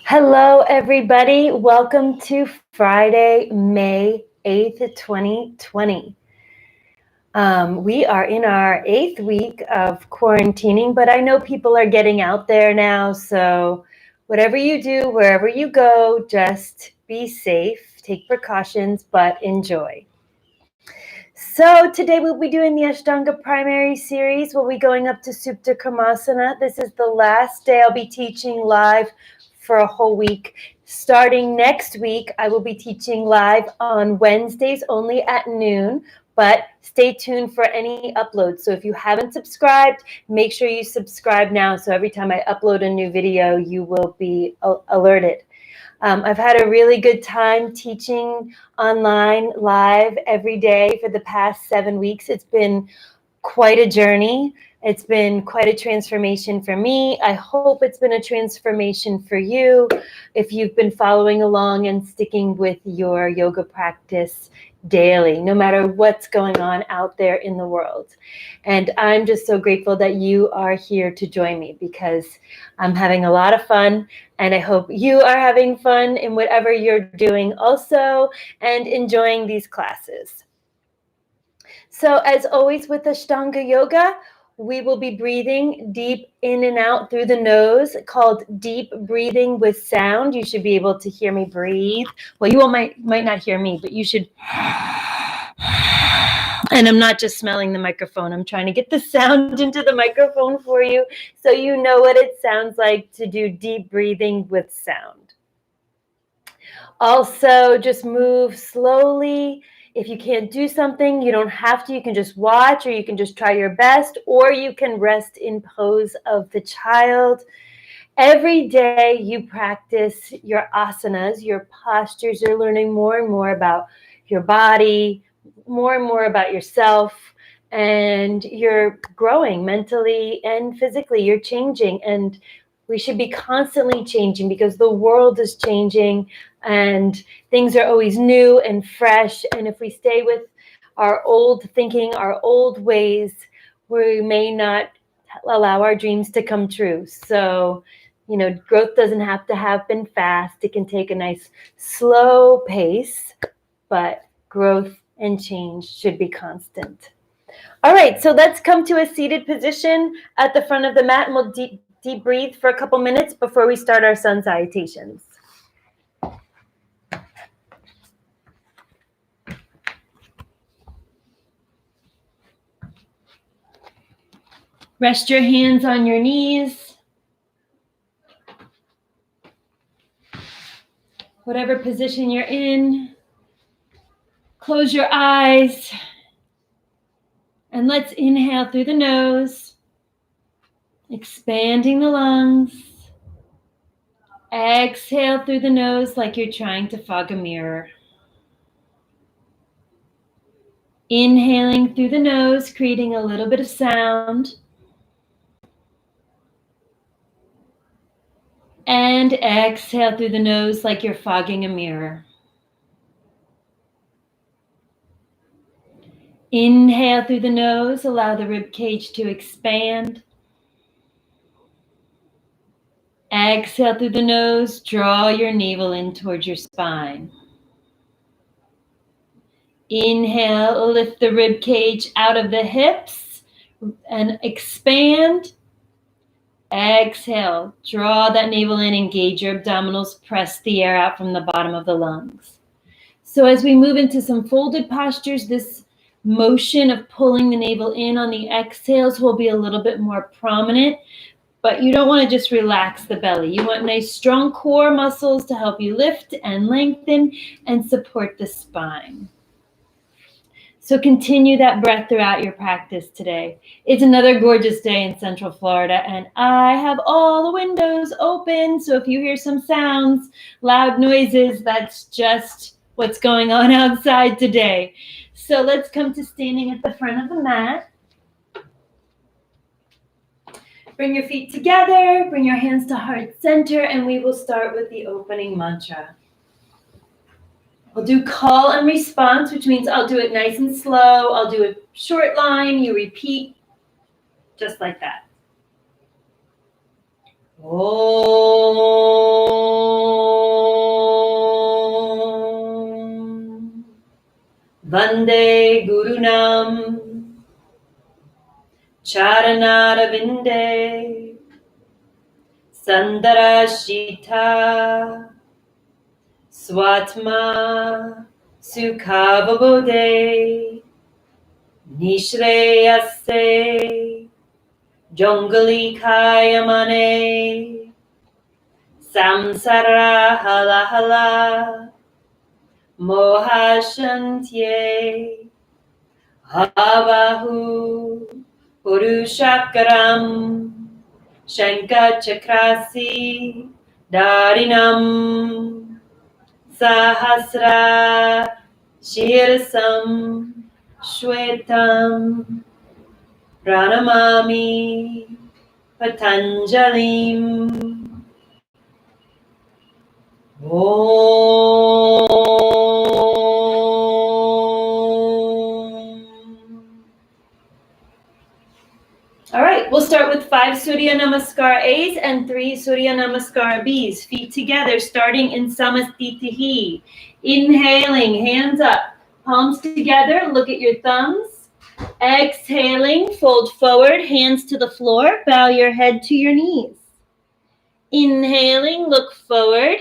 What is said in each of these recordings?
Hello, everybody. Welcome to Friday, May 8th, 2020. We are in our 8th week of quarantining, but I know people are getting out there now. So whatever you do, wherever you go, just be safe, take precautions, but enjoy. So today we'll be doing the Ashtanga Primary Series. We'll be going up to Supta Kurmasana. This is the last day I'll be teaching live for a whole week. Starting next week, I will be teaching live on Wednesdays only at noon, but stay tuned for any uploads. So if you haven't subscribed, make sure you subscribe now. So every time I upload a new video, you will be alerted. I've had a really good time teaching online live every day for the past 7 weeks. It's been quite a journey. It's been quite a transformation for me. I hope it's been a transformation for you if you've been following along and sticking with your yoga practice daily, no matter what's going on out there in the world. And I'm just so grateful that you are here to join me because I'm having a lot of fun, and I hope you are having fun in whatever you're doing also and enjoying these classes. So as always with Ashtanga Yoga, we will be breathing deep in and out through the nose, called deep breathing with sound. You should be able to hear me breathe. Well, you might not hear me, but you should. And I'm not just smelling the microphone. I'm trying to get the sound into the microphone for you so you know what it sounds like to do deep breathing with sound. Also, just move slowly. If you can't do something, you don't have to. You can just watch, or you can just try your best, or you can rest in pose of the child. Every day you practice your asanas, your postures. You're learning more and more about your body, more and more about yourself, and you're growing mentally and physically. You're changing, and we should be constantly changing because the world is changing and things are always new and fresh. And if we stay with our old thinking, our old ways, we may not allow our dreams to come true. So, growth doesn't have to happen fast. It can take a nice slow pace, but growth and change should be constant. All right, so let's come to a seated position at the front of the mat, and we'll deep breathe for a couple minutes before we start our sun salutations. Rest your hands on your knees. Whatever position you're in, close your eyes. And let's inhale through the nose, expanding the lungs. Exhale through the nose like you're trying to fog a mirror. Inhaling through the nose, creating a little bit of sound. And exhale through the nose like you're fogging a mirror. Inhale through the nose, allow the rib cage to expand. Exhale through the nose, draw your navel in towards your spine. Inhale, lift the rib cage out of the hips and expand. Exhale, draw that navel in, engage your abdominals, press the air out from the bottom of the lungs. So as we move into some folded postures, this motion of pulling the navel in on the exhales will be a little bit more prominent, but you don't want to just relax the belly. You want nice strong core muscles to help you lift and lengthen and support the spine. So continue that breath throughout your practice today. It's another gorgeous day in Central Florida, and I have all the windows open. So if you hear some sounds, loud noises, that's just what's going on outside today. So let's come to standing at the front of the mat. Bring your feet together, bring your hands to heart center, and we will start with the opening mantra. I'll do call and response, which means I'll do it nice and slow. I'll do a short line. You repeat just like that. Om Vande Gurunam Charanarvinde Sandarashita Swatma Sukhavabode Nishreyase Jongalikayamane Samsara Halahala Mohashantye Havahu Purushakaram Shankachakrasi Darinam Sahasra Shirsam Shwetam Pranamami Patanjalim All right, we'll start with 5 Surya Namaskar A's and 3 Surya Namaskar B's. Feet together, starting in Samastitihi. Inhaling, hands up, palms together, look at your thumbs. Exhaling, fold forward, hands to the floor, bow your head to your knees. Inhaling, look forward,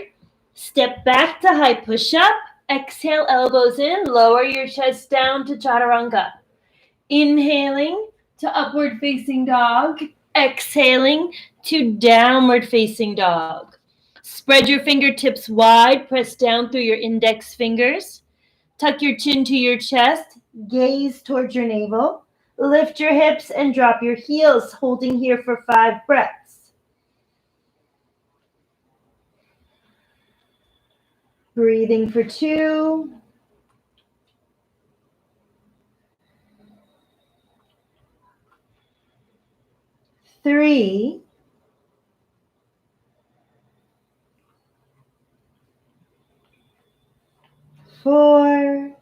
step back to high push-up. Exhale, elbows in, lower your chest down to chaturanga. Inhaling to upward facing dog. Exhaling to downward facing dog. Spread your fingertips wide, press down through your index fingers. Tuck your chin to your chest, gaze towards your navel. Lift your hips and drop your heels, holding here for 5 breaths. Breathing for 2. 3. 4.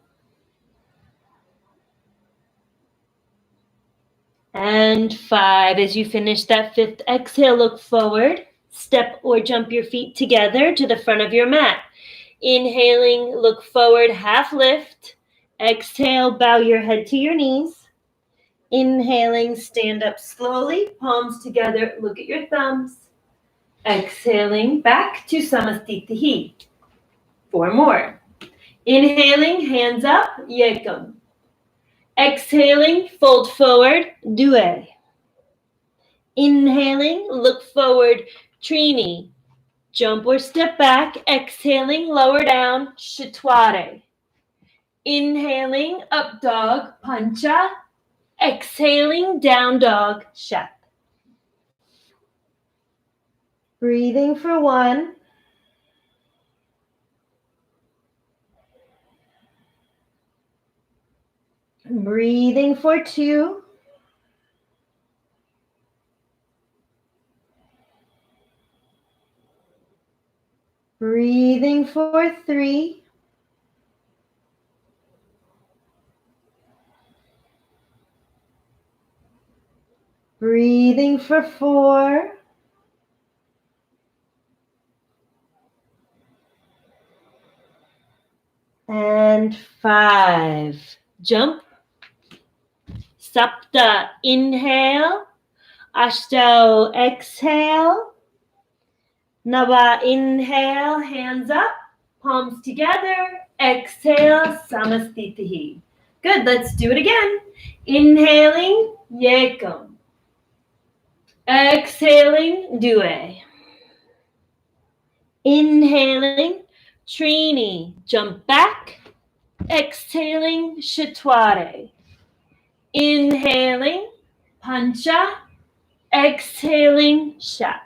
And 5. As you finish that 5th exhale, look forward. Step or jump your feet together to the front of your mat. Inhaling, look forward, half lift. Exhale, bow your head to your knees. Inhaling, stand up slowly, palms together, look at your thumbs. Exhaling, back to Samastitihi. 4 more. Inhaling, hands up, Yekam. Exhaling, fold forward, Due. Inhaling, look forward, Trini. Jump or step back. Exhaling, lower down, Shatware. Inhaling, up dog, Pancha. Exhaling, down dog, Shat. Breathing for 1. Breathing for 2. Breathing for 3. Breathing for 4. And 5. Jump. Supta, inhale. Ashtanga, exhale. Nava, inhale, hands up, palms together. Exhale, Samastitihi. Good, let's do it again. Inhaling, Yekam. Exhaling, Due. Inhaling, Trini. Jump back. Exhaling, Shatware. Inhaling, Pancha. Exhaling, Shat.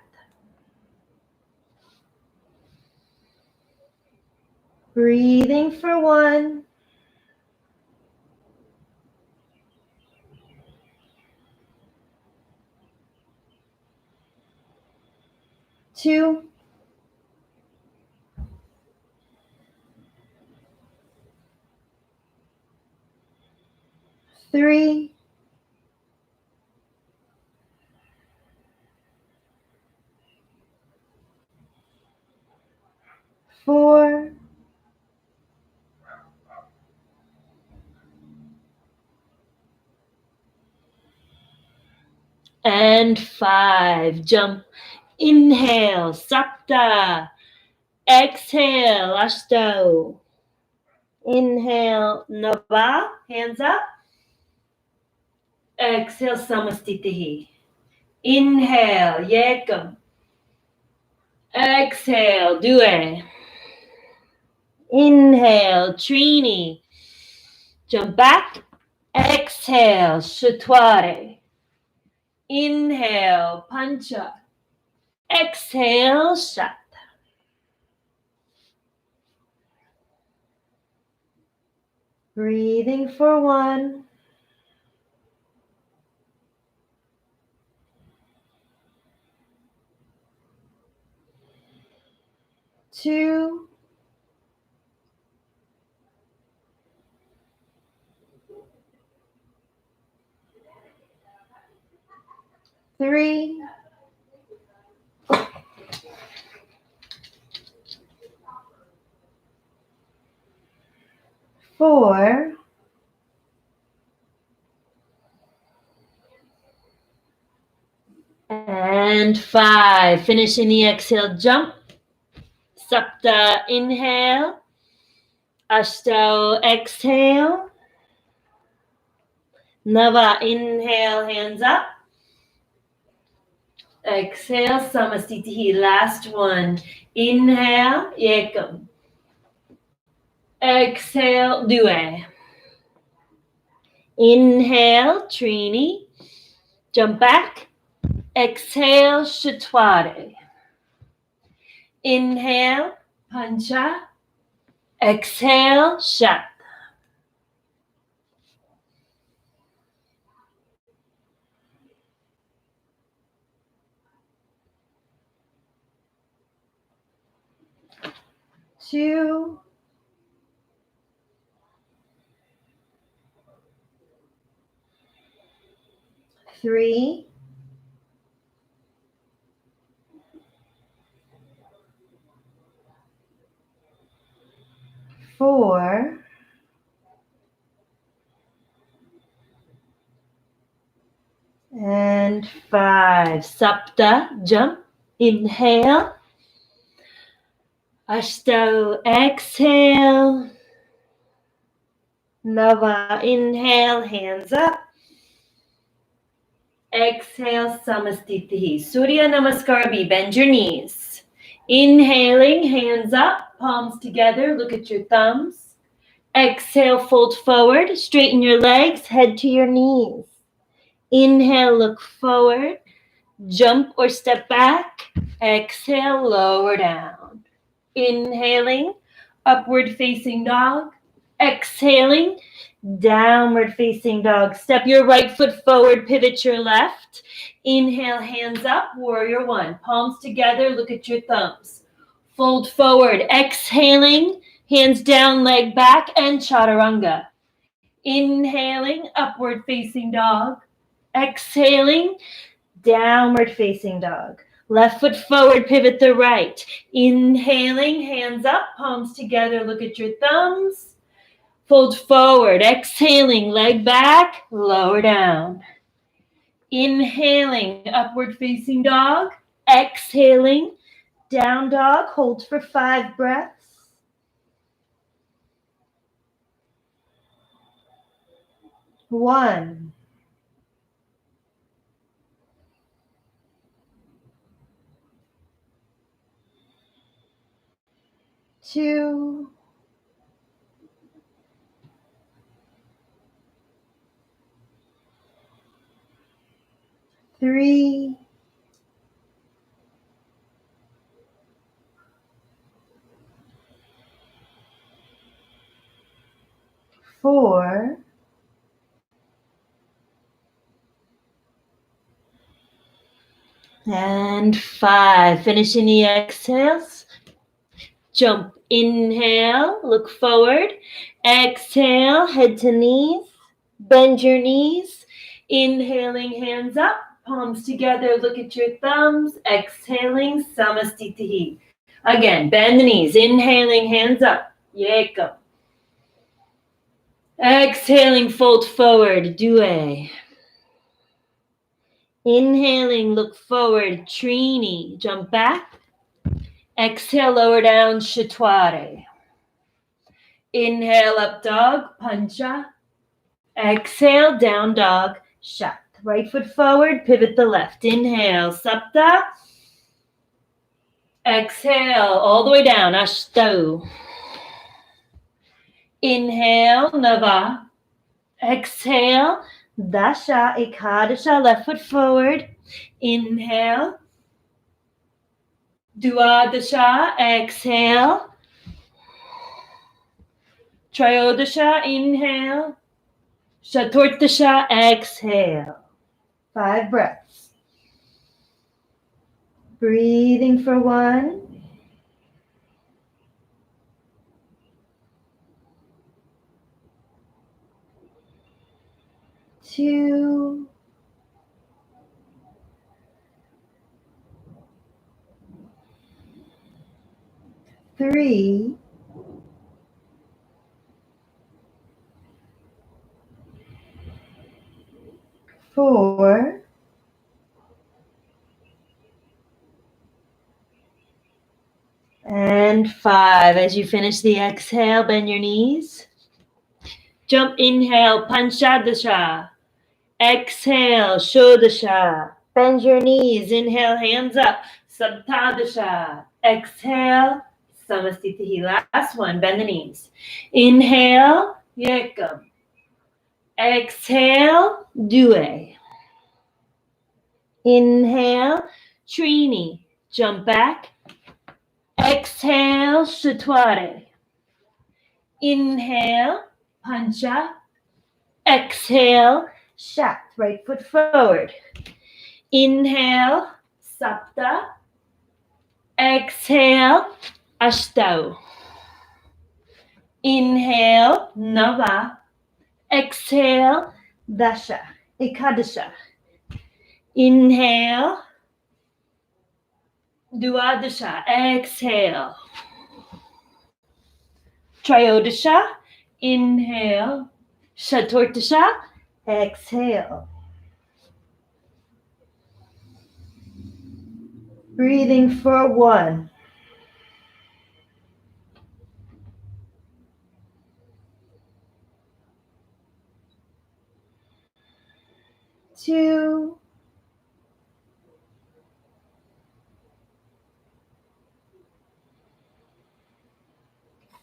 Breathing for 1. 2. 3. 4, and 5. Jump. Inhale, supta. Exhale, ashto. Inhale, nava, hands up. Exhale, samastitihi. Inhale, yekam. Exhale, due. Inhale, trini. Jump back. Exhale, shatware. Inhale, pancha. Exhale, shat. Breathing for 1. 2. 3. 4. And 5. Finishing the exhale, jump. Supta, inhale. Ashto, exhale. Nava, inhale, hands up. Exhale, samastitihi. Last one. Inhale, yekam. Exhale, due. Inhale, trini. Jump back. Exhale, shatware. Inhale, pancha. Exhale, shat. Two. 3. 4. And 5. Supta, jump. Inhale. Ashto, exhale. Nava, inhale, hands up. Exhale, samastitihi. Surya Namaskar, bend your knees. Inhaling, hands up, palms together, look at your thumbs. Exhale, fold forward, straighten your legs, head to your knees. Inhale, look forward, jump or step back. Exhale, lower down. Inhaling, upward facing dog. Exhaling, downward facing dog. Step your right foot forward, pivot your left. Inhale, hands up, warrior 1. Palms together, look at your thumbs. Fold forward, exhaling, hands down, leg back, and chaturanga. Inhaling, upward facing dog. Exhaling, downward facing dog. Left foot forward, pivot the right. Inhaling, hands up, palms together, look at your thumbs. Fold forward, exhaling, leg back, lower down. Inhaling, upward facing dog. Exhaling, down dog. Hold for 5 breaths. 1. 2. 3. 4. And 5. Finishing the exhales. Jump. Inhale, look forward. Exhale, head to knees. Bend your knees. Inhaling, hands up. Palms together, look at your thumbs. Exhaling, samastitihi. Again, bend the knees. Inhaling, hands up. Yeko. Exhaling, fold forward. Due. Inhaling, look forward. Trini. Jump back. Exhale, lower down. Chaturanga. Inhale, up dog. Pancha. Exhale, down dog. Shat. Right foot forward. Pivot the left. Inhale, supta. Exhale, all the way down. Ashtanga. Inhale, nava. Exhale, dasha, ekadasha, left foot forward. Inhale, duadasha, exhale. Trayodasha, inhale. Chaturtasha, exhale. 5 breaths. Breathing for 1. 2. 3. 4. And 5. As you finish the exhale, bend your knees. Jump, inhale, panchadasha. Exhale, shodasha. Bend your knees. Inhale, hands up. Sabtadasha. Exhale, samastitihi. Last one, bend the knees. Inhale, yekam. Exhale, due. Inhale, trini. Jump back. Exhale, chaturanga. Inhale, pancha. Exhale, shat. Right foot forward. Inhale, supta. Exhale, ashtanga. Inhale, nava. Exhale, dasha, ekadasha. Inhale, duadasha. Exhale. Trayodasha. Inhale. Chaturtasha. Exhale. Breathing for 1. 2.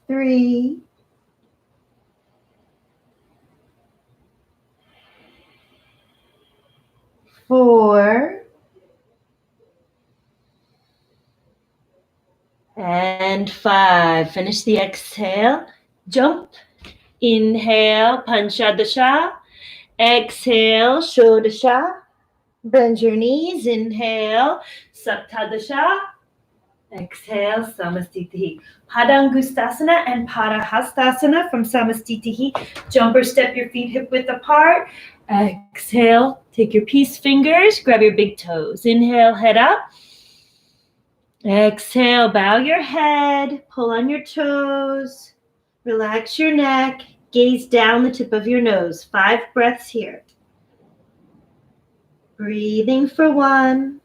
3. 4. And 5. Finish the exhale. Jump. Inhale, panchadasha. Exhale, shodasha. Bend your knees. Inhale, saptadasha. Exhale, samastitihi. Padangustasana and Padahastasana from samastitihi. Jump or step your feet hip width apart. Exhale, take your peace fingers, grab your big toes. Inhale, head up. Exhale, bow your head, pull on your toes, relax your neck, gaze down the tip of your nose. 5 breaths here. Breathing for 1.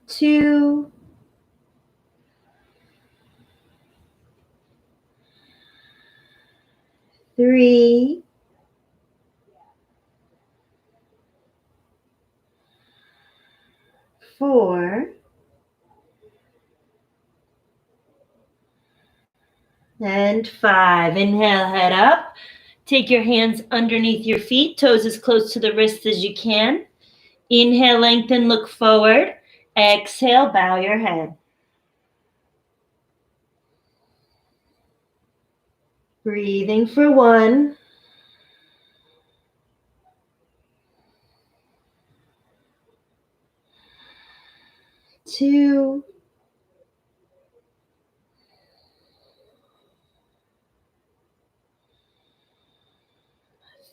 2. 3. 4. And 5. Inhale, head up. Take your hands underneath your feet, toes as close to the wrists as you can. Inhale, lengthen, look forward. Exhale, bow your head. Breathing for 1. 2.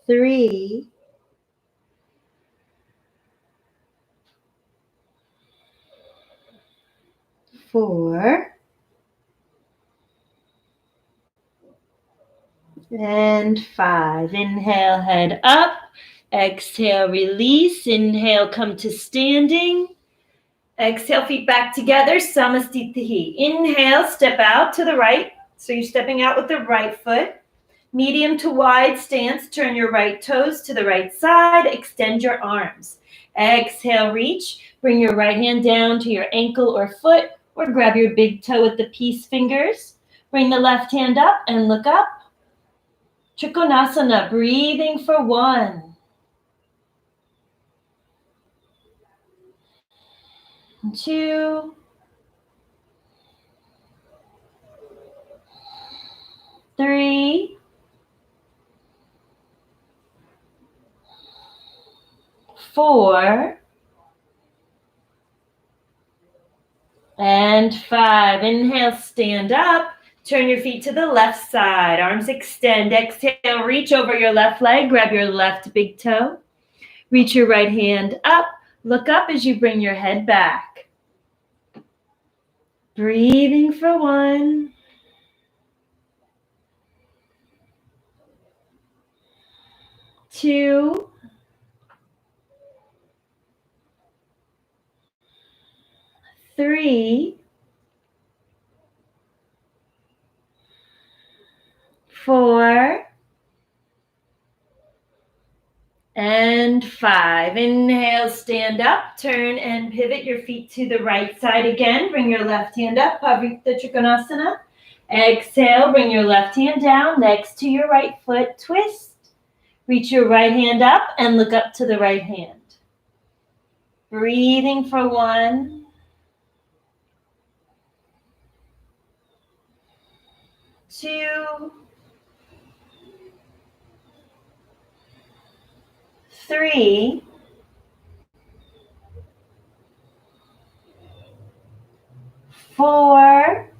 3. 4, and 5. Inhale, head up. Exhale, release. Inhale, come to standing. Exhale, feet back together, Samastitihi. Inhale, step out to the right. So you're stepping out with the right foot. Medium to wide stance, turn your right toes to the right side, extend your arms. Exhale, reach. Bring your right hand down to your ankle or foot, or grab your big toe with the peace fingers. Bring the left hand up and look up. Trikonasana, breathing for 1, 2, 3, 4, and 5. Inhale, stand up. Turn your feet to the left side. Arms extend. Exhale, reach over your left leg. Grab your left big toe. Reach your right hand up. Look up as you bring your head back. Breathing for 1, 2, 3, 4, and 5. Inhale, stand up, turn and pivot your feet to the right side again. Bring your left hand up, Parivrtta Trikonasana. Exhale, bring your left hand down next to your right foot, twist. Reach your right hand up and look up to the right hand. Breathing for 1, 2, 3, 4,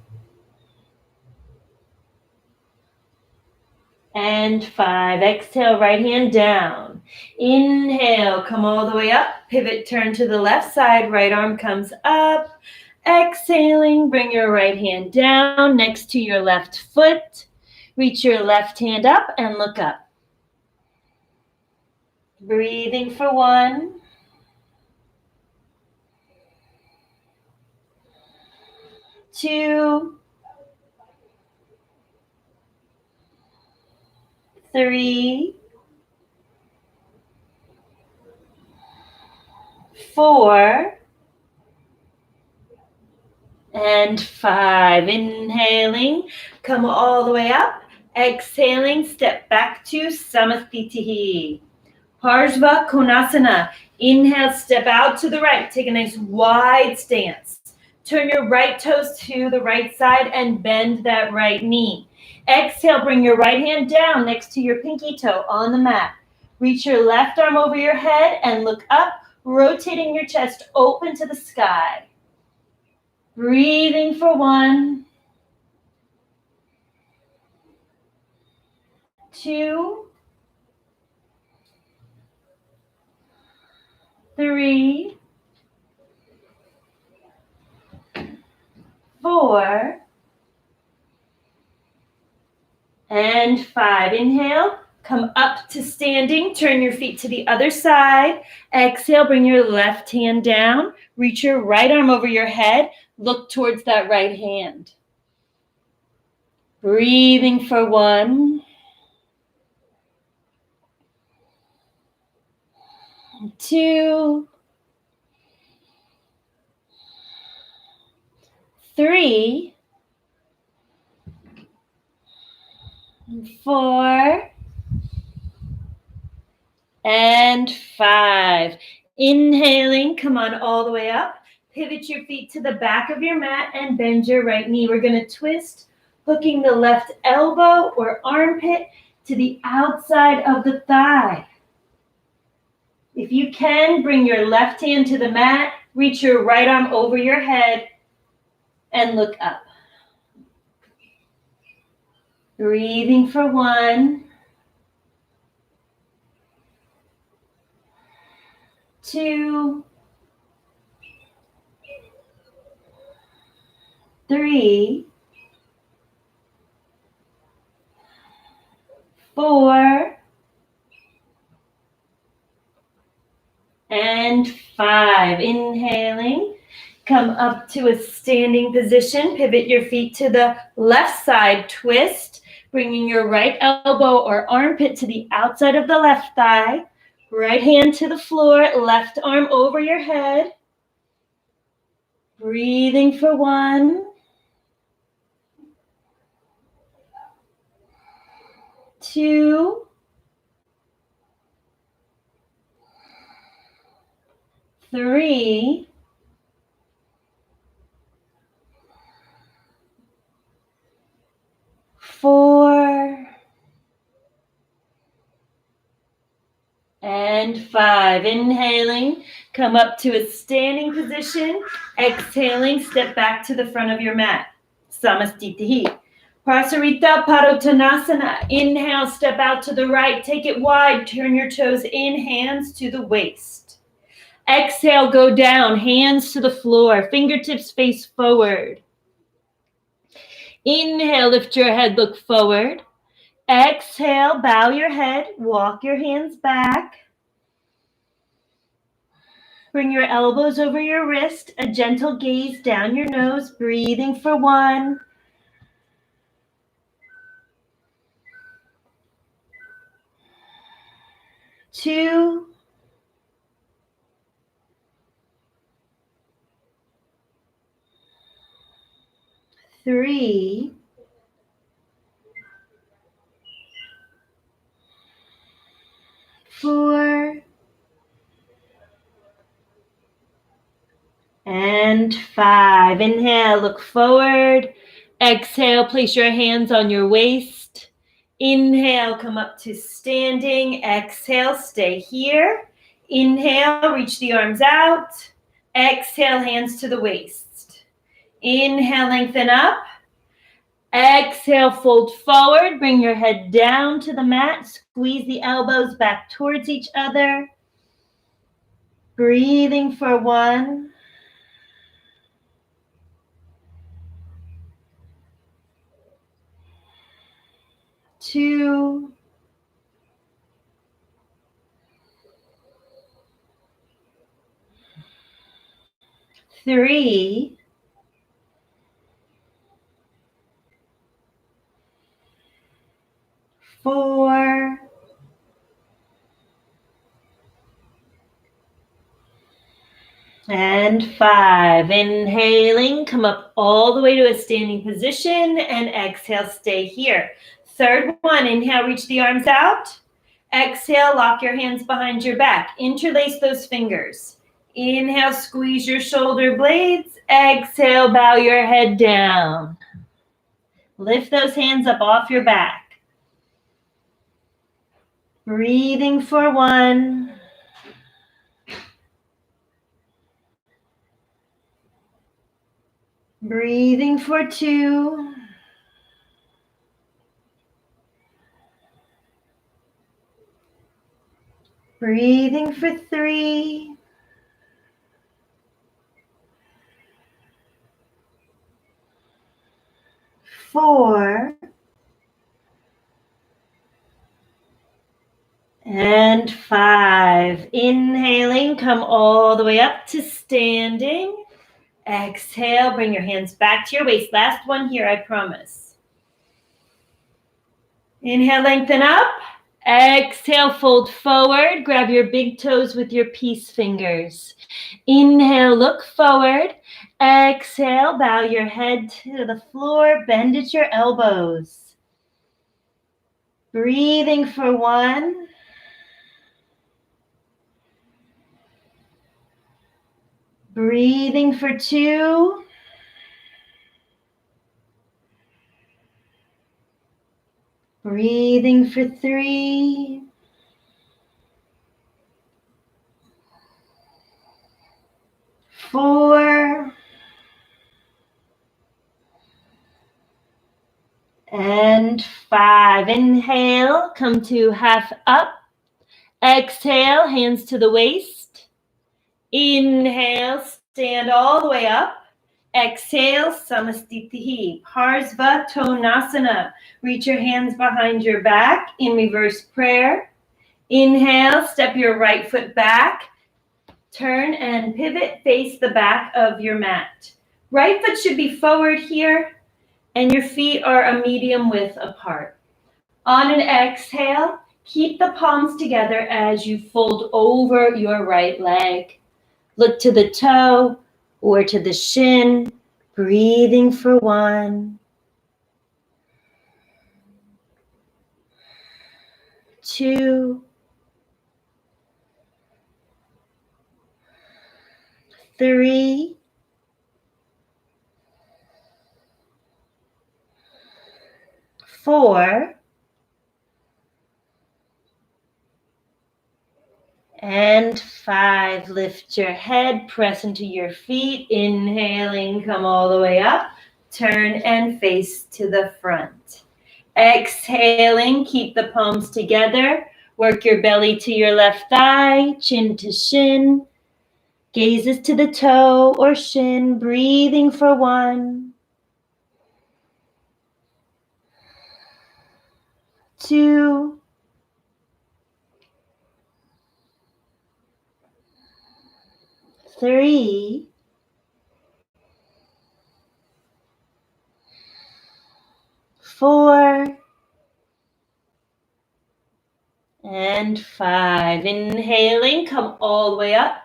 and 5. Exhale, right hand down. Inhale, come all the way up. Pivot, turn to the left side. Right arm comes up. Exhaling, bring your right hand down next to your left foot. Reach your left hand up and look up. Breathing for 1, 2, 3, 4, and 5. Inhaling, come all the way up. Exhaling, step back to Samastitihi. Parsva Konasana. Inhale, step out to the right. Take a nice wide stance. Turn your right toes to the right side and bend that right knee. Exhale, bring your right hand down next to your pinky toe on the mat. Reach your left arm over your head and look up, rotating your chest open to the sky. Breathing for 1, 2, 3, 4, and 5. Inhale, come up to standing. Turn your feet to the other side. Exhale, bring your left hand down. Reach your right arm over your head. Look towards that right hand. Breathing for 1, 2, 3, 4, and 5. Inhaling, come on all the way up. Pivot your feet to the back of your mat and bend your right knee. We're going to twist, hooking the left elbow or armpit to the outside of the thigh. If you can, bring your left hand to the mat, reach your right arm over your head, and look up. Breathing for 1, 2, 3, 4, and 5. Inhaling. Come up to a standing position. Pivot your feet to the left side. Twist, bringing your right elbow or armpit to the outside of the left thigh. Right hand to the floor, left arm over your head. Breathing for 1, 2, 3, 4, and 5. Inhaling, come up to a standing position. Exhaling, step back to the front of your mat. Samastitihi. Prasarita Padottanasana. Inhale, step out to the right. Take it wide. Turn your toes in, hands to the waist. Exhale, go down, hands to the floor. Fingertips face forward. Inhale, lift your head, look forward. Exhale, bow your head, walk your hands back. Bring your elbows over your wrist, a gentle gaze down your nose, breathing for 1, 2, 3, 4, and 5. Inhale, look forward. Exhale, place your hands on your waist. Inhale, come up to standing. Exhale, stay here. Inhale, reach the arms out. Exhale, hands to the waist. Inhale, lengthen up. Exhale, fold forward. Bring your head down to the mat. Squeeze the elbows back towards each other. Breathing for 1, 2, 3, 4, and 5. Inhaling, come up all the way to a standing position, and exhale, stay here. Third one, inhale, reach the arms out. Exhale, lock your hands behind your back. Interlace those fingers. Inhale, squeeze your shoulder blades. Exhale, bow your head down. Lift those hands up off your back. Breathing for 1, 2, breathing for 3, 4, and 5. Inhaling, come all the way up to standing. Exhale, bring your hands back to your waist. Last one here, I promise. Inhale, lengthen up. Exhale, fold forward. Grab your big toes with your peace fingers. Inhale, look forward. Exhale, bow your head to the floor. Bend at your elbows. Breathing for 1, 2, breathing for 3, 4, and 5. Inhale, come to half up. Exhale, hands to the waist. Inhale, stand all the way up. Exhale, Samastitihi, Parsvatonasana. Reach your hands behind your back in reverse prayer. Inhale, step your right foot back. Turn and pivot, face the back of your mat. Right foot should be forward here, and your feet are a medium width apart. On an exhale, keep the palms together as you fold over your right leg. Look to the toe or to the shin, breathing for 1, 2, 3, 4, and 5. Lift your head, press into your feet. Inhaling, come all the way up. Turn and face to the front. Exhaling, keep the palms together. Work your belly to your left thigh, chin to shin. Gazes to the toe or shin, breathing for 1, 2, 3, 4, and 5. Inhaling, come all the way up.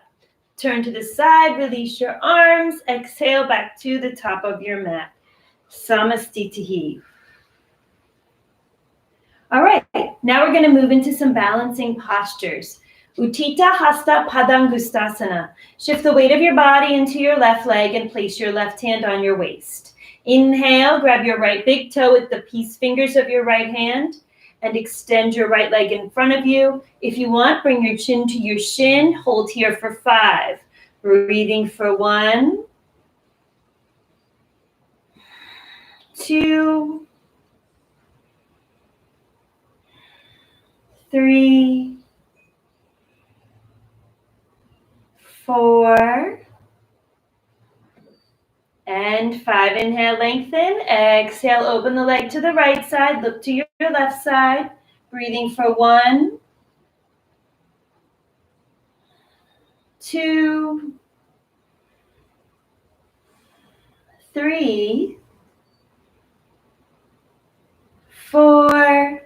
Turn to the side, release your arms. Exhale back to the top of your mat. Samastitihi. All right, now we're going to move into some balancing postures. Uttita Hasta Padangustasana. Shift the weight of your body into your left leg and place your left hand on your waist. Inhale, grab your right big toe with the peace fingers of your right hand and extend your right leg in front of you. If you want, bring your chin to your shin. Hold here for 5. Breathing for 1, 2, 3, 4, and 5. Inhale, lengthen. Exhale, open the leg to the right side. Look to your left side. Breathing for 1, 2, 3, 4,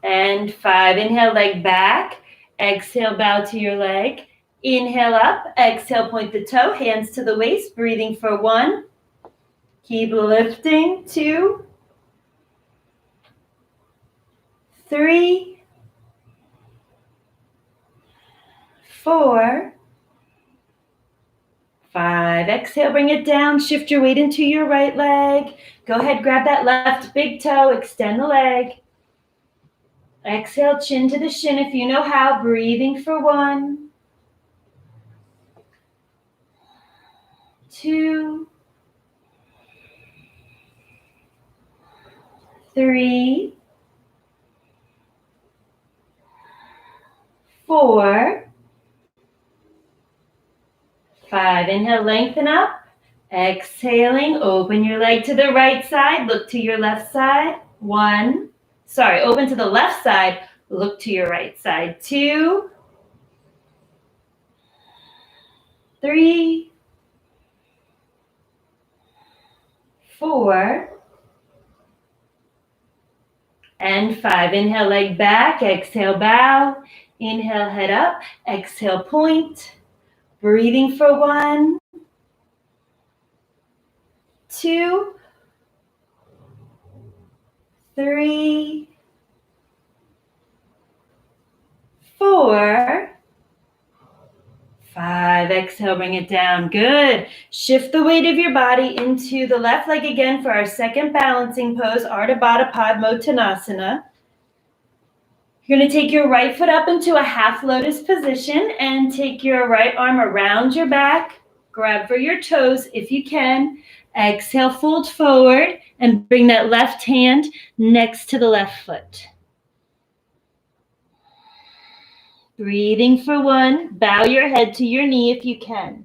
and 5. Inhale, leg back. Exhale, bow to your leg. Inhale up. Exhale, point the toe. Hands to the waist. Breathing for 1. Keep lifting. 2, 3, 4, 5. Exhale, bring it down. Shift your weight into your right leg. Go ahead, grab that left big toe. Extend the leg. Exhale, chin to the shin if you know how. Breathing for 1, 2, 3, 4, 5. Inhale, lengthen up. Exhaling, open your leg to the right side. Look to your left side. 1. Open to the left side. Look to your right side. 2, 3, 4, and 5. Inhale, leg back. Exhale, bow. Inhale, head up. Exhale, point. Breathing for 1, 2, 3, 4, 5. Exhale, bring it down. Good. Shift the weight of your body into the left leg again for our second balancing pose, Ardha Baddha Padmottanasana. You're going to take your right foot up into a half lotus position and take your right arm around your back. Grab for your toes if you can. Exhale, fold forward and bring that left hand next to the left foot. Breathing for 1. Bow your head to your knee if you can.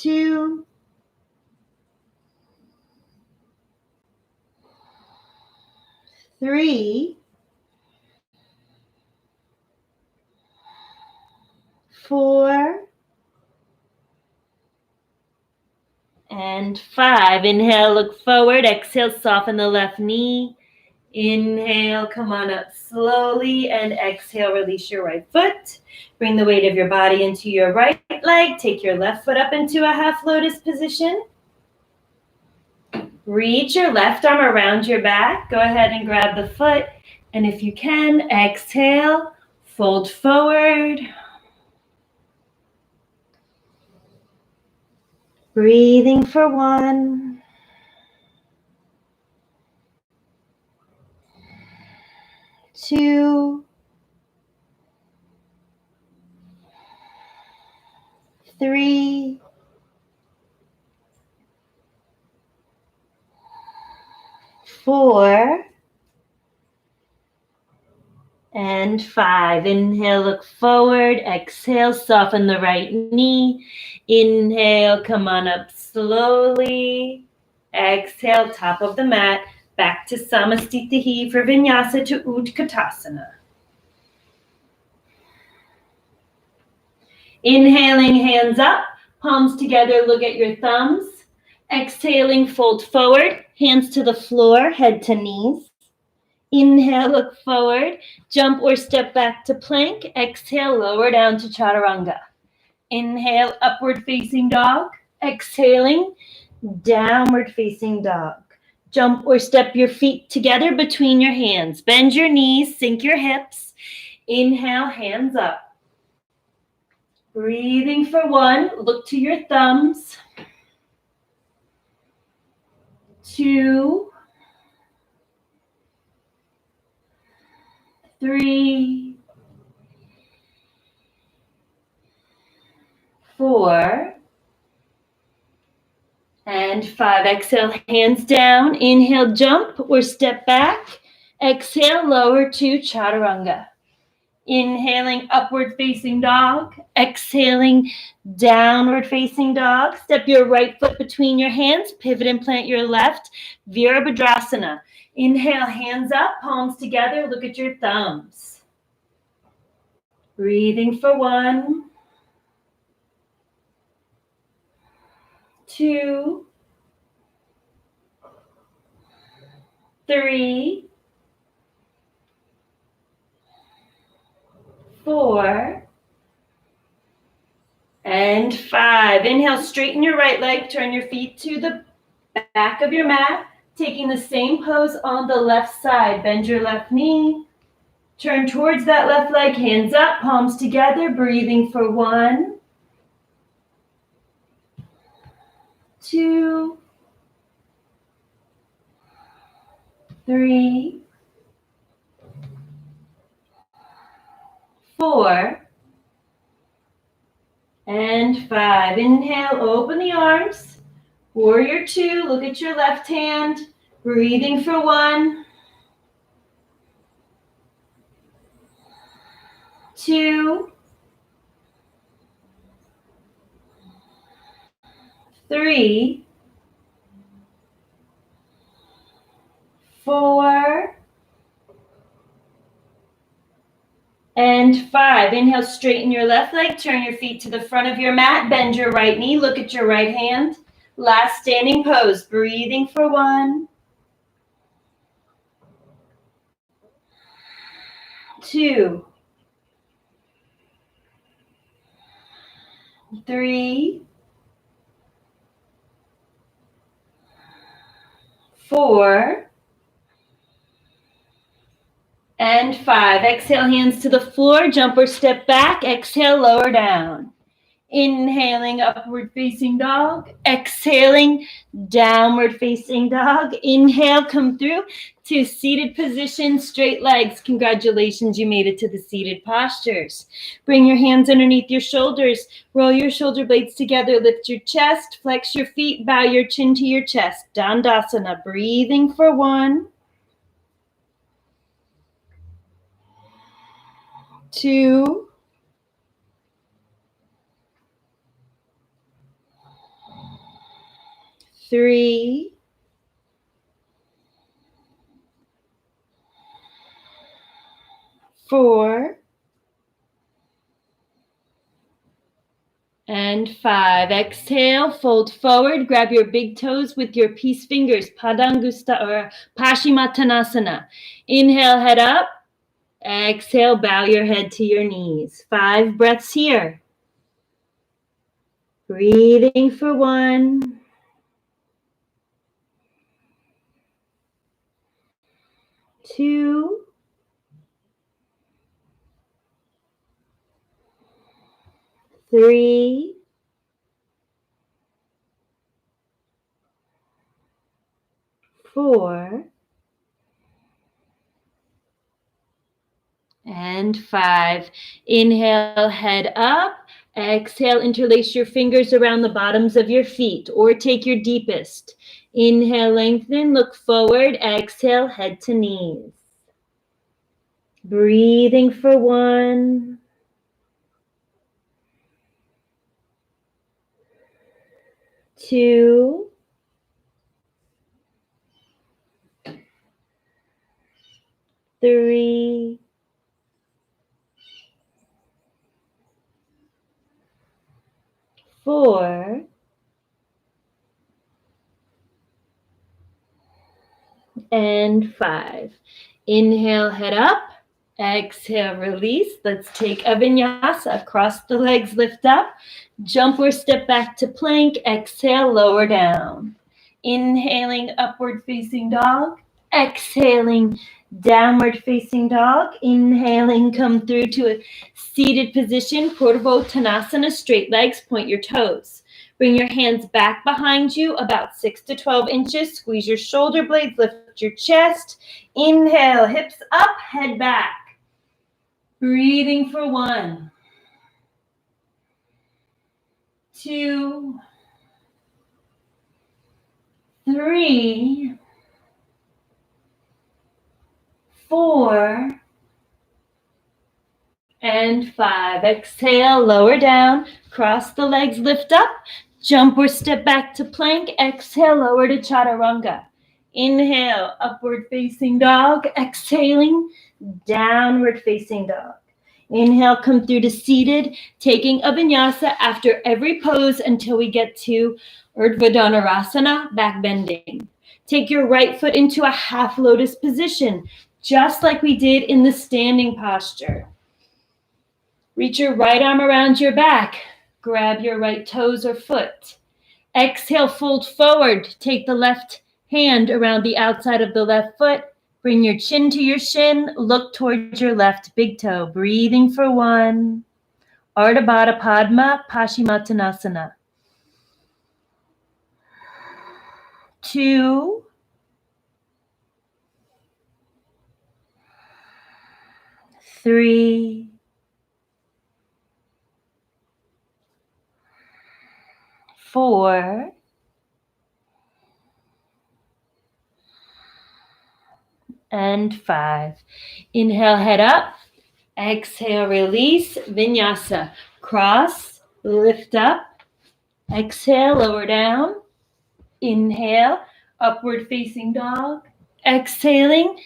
2, 3, 4, and 5. Inhale, look forward. Exhale, soften the left knee. Inhale, come on up slowly, and exhale, release your right foot. Bring the weight of your body into your right leg. Take your left foot up into a half lotus position. Reach your left arm around your back. Go ahead and grab the foot. And if you can, exhale, fold forward. Breathing for 1, 2, 3, 4, and 5. Inhale, look forward. Exhale, soften the right knee. Inhale, come on up slowly. Exhale, top of the mat. Back to Samastitihi for vinyasa to Utkatasana. Inhaling, hands up, palms together, look at your thumbs. Exhaling, fold forward, hands to the floor, head to knees. Inhale, look forward, jump or step back to plank. Exhale, lower down to chaturanga. Inhale, upward facing dog. Exhaling, downward facing dog. Jump or step your feet together between your hands. Bend your knees, sink your hips. Inhale, hands up. Breathing for 1, look to your thumbs. 2, 3, 4, and 5. Exhale, hands down. Inhale, jump or step back. Exhale, lower to chaturanga. Inhaling, upward facing dog. Exhaling, downward facing dog. Step your right foot between your hands. Pivot and plant your left. Virabhadrasana. Inhale, hands up, palms together. Look at your thumbs. Breathing for 1, 2, 3, 4, and 5. Inhale, straighten your right leg. Turn your feet to the back of your mat. Taking the same pose on the left side. Bend your left knee. Turn towards that left leg. Hands up, palms together. Breathing for 1, 2, 3, 4, and 5. Inhale, open the arms. Warrior 2, look at your left hand. Breathing for 1, 2, 3, 4, and 5. Inhale, straighten your left leg. Turn your feet to the front of your mat. Bend your right knee. Look at your right hand. Last standing pose. Breathing for 1, 2, 3, 4, and 5. Exhale, hands to the floor. Jump or step back. Exhale, lower down. Inhaling, upward facing dog. Exhaling, downward facing dog. Inhale, come through to seated position, straight legs. Congratulations, you made it to the seated postures. Bring your hands underneath your shoulders. Roll your shoulder blades together. Lift your chest. Flex your feet. Bow your chin to your chest. Dandasana. Breathing for 1, 2, 3, 4, and 5. Exhale, fold forward, grab your big toes with your peace fingers, Padangusta or Paschimottanasana. Inhale, head up. Exhale, bow your head to your knees. 5 breaths here. Breathing for 1, 2, 3, 4, and 5. Inhale, head up. Exhale, interlace your fingers around the bottoms of your feet or take your deepest. Inhale, lengthen, look forward. Exhale, head to knees. Breathing for 1, 2, 3, 4, and 5. Inhale, head up. Exhale, release. Let's take a vinyasa. Cross the legs, lift up. Jump or step back to plank. Exhale, lower down. Inhaling, upward facing dog. Exhaling, downward facing dog. Inhaling, come through to a seated position. Purvottanasana, straight legs, point your toes. Bring your hands back behind you, about 6 to 12 inches. Squeeze your shoulder blades, lift your chest. Inhale, hips up, head back. Breathing for 1, 2, 3, 4, and 5. Exhale, lower down, cross the legs, lift up, jump or step back to plank. Exhale, lower to chaturanga. Inhale, upward facing dog. Exhaling, downward facing dog. Inhale, come through to seated, taking a vinyasa after every pose until we get to Urdhva Dhanurasana, back bending. Take your right foot into a half lotus position, just like we did in the standing posture. Reach your right arm around your back. Grab your right toes or foot. Exhale, fold forward. Take the left hand around the outside of the left foot. Bring your chin to your shin. Look towards your left big toe. Breathing for 1. Ardha Baddha Padma, Paschimottanasana. 2, 3, 4, and 5. Inhale, head up. Exhale, release. Vinyasa. Cross, lift up. Exhale, lower down. Inhale, upward facing dog. Exhaling,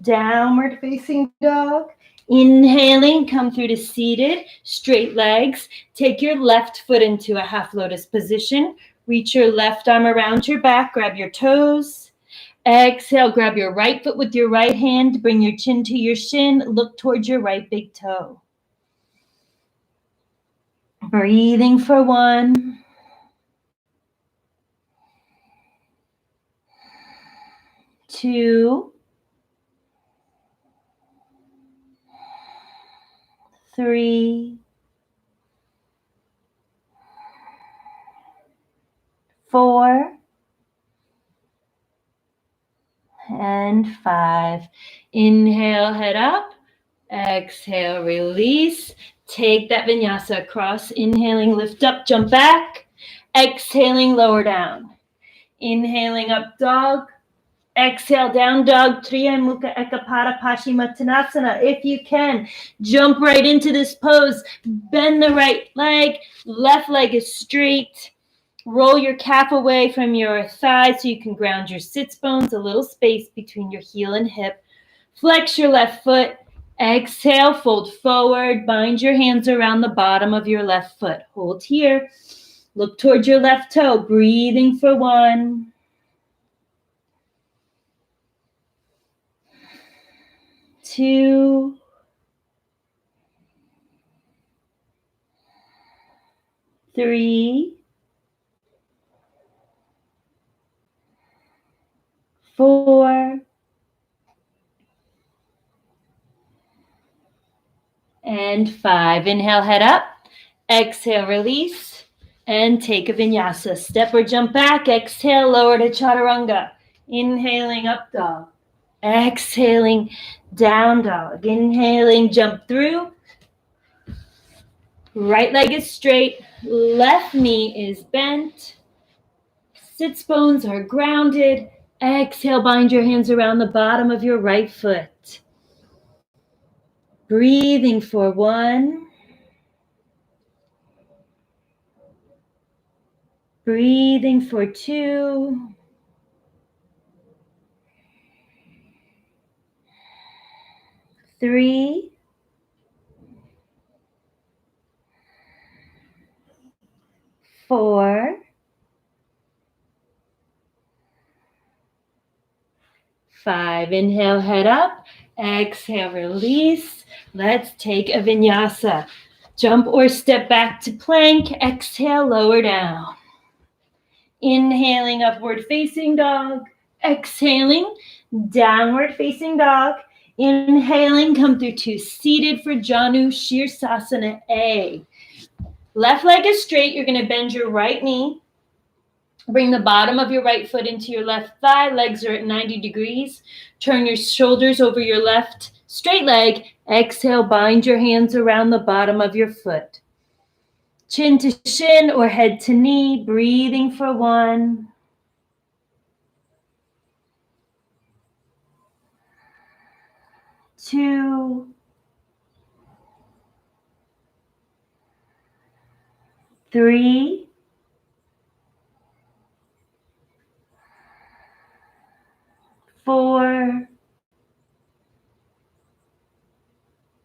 downward facing dog. Inhaling, come through to seated, straight legs. Take your left foot into a half lotus position. Reach your left arm around your back. Grab your toes. Exhale, grab your right foot with your right hand. Bring your chin to your shin. Look towards your right big toe. Breathing for 1, 2, 3, 4, and 5. Inhale, head up. Exhale, release. Take that vinyasa across. Inhaling, lift up, jump back. Exhaling, lower down. Inhaling, up dog. Exhale, down dog, Triya Mukha Ekapada Paschimottanasana. If you can, jump right into this pose. Bend the right leg. Left leg is straight. Roll your calf away from your thigh so you can ground your sits bones, a little space between your heel and hip. Flex your left foot. Exhale, fold forward. Bind your hands around the bottom of your left foot. Hold here. Look towards your left toe. Breathing for 1, 2, 3, 4, and 5. Inhale, head up. Exhale, release. And take a vinyasa. Step or jump back. Exhale, lower to chaturanga. Inhaling, up dog. Exhaling, down dog. Inhaling, jump through. Right leg is straight. Left knee is bent. Sits bones are grounded. Exhale, bind your hands around the bottom of your right foot. Breathing for 1. Breathing for 2. 3. 4. 5. Inhale, head up. Exhale, release. Let's take a vinyasa. Jump or step back to plank. Exhale, lower down. Inhaling, upward facing dog. Exhaling, downward facing dog. Inhaling, come through to seated for Janu Shirsasana A. Left leg is straight. You're going to bend your right knee. Bring the bottom of your right foot into your left thigh. Legs are at 90 degrees. Turn your shoulders over your left straight leg. Exhale, bind your hands around the bottom of your foot. Chin to shin or head to knee. Breathing for 1. 2. 3. 4.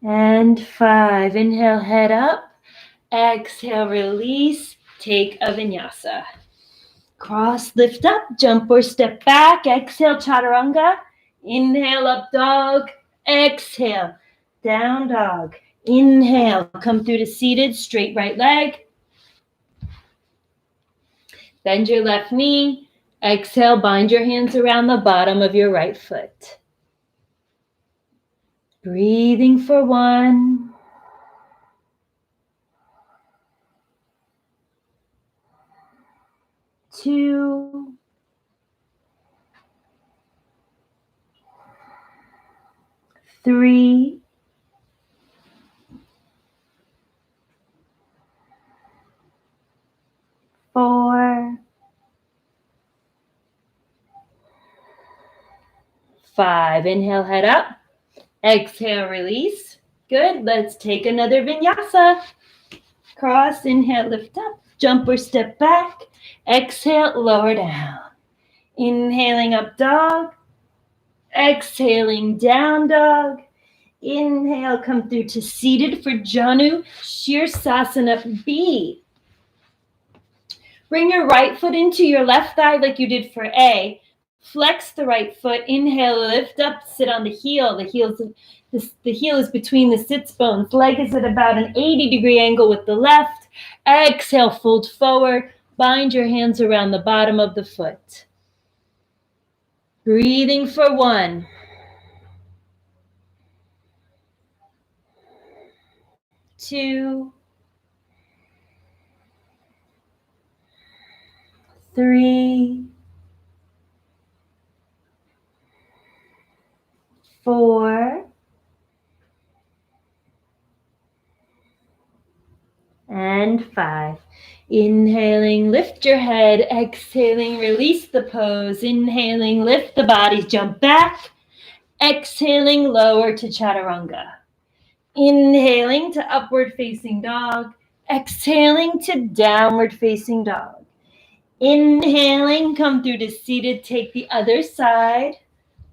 And 5. Inhale, head up. Exhale, release. Take a vinyasa. Cross, lift up, jump or step back. Exhale, chaturanga. Inhale, up dog. Exhale, down dog. Inhale, come through to seated, straight right leg. Bend your left knee. Exhale, bind your hands around the bottom of your right foot. Breathing for 1. 2. 3. 4. 5. Inhale, head up. Exhale, release. Good. Let's take another vinyasa. Cross, inhale, lift up. Jump or step back. Exhale, lower down. Inhaling, up dog. Exhaling, down dog. Inhale, come through to seated for Janu Shirsasana B. Bring your right foot into your left thigh like you did for A. Flex the right foot. Inhale, lift up, sit on the heel. The heel is between the sits bones. Leg is at about an 80-degree angle with the left. Exhale, fold forward. Bind your hands around the bottom of the foot. Breathing for 1. 2. 3. 4. And 5. Inhaling, lift your head. Exhaling, release the pose. Inhaling, lift the body, jump back. Exhaling, lower to chaturanga. Inhaling to upward facing dog. Exhaling to downward facing dog. Inhaling, come through to seated, take the other side.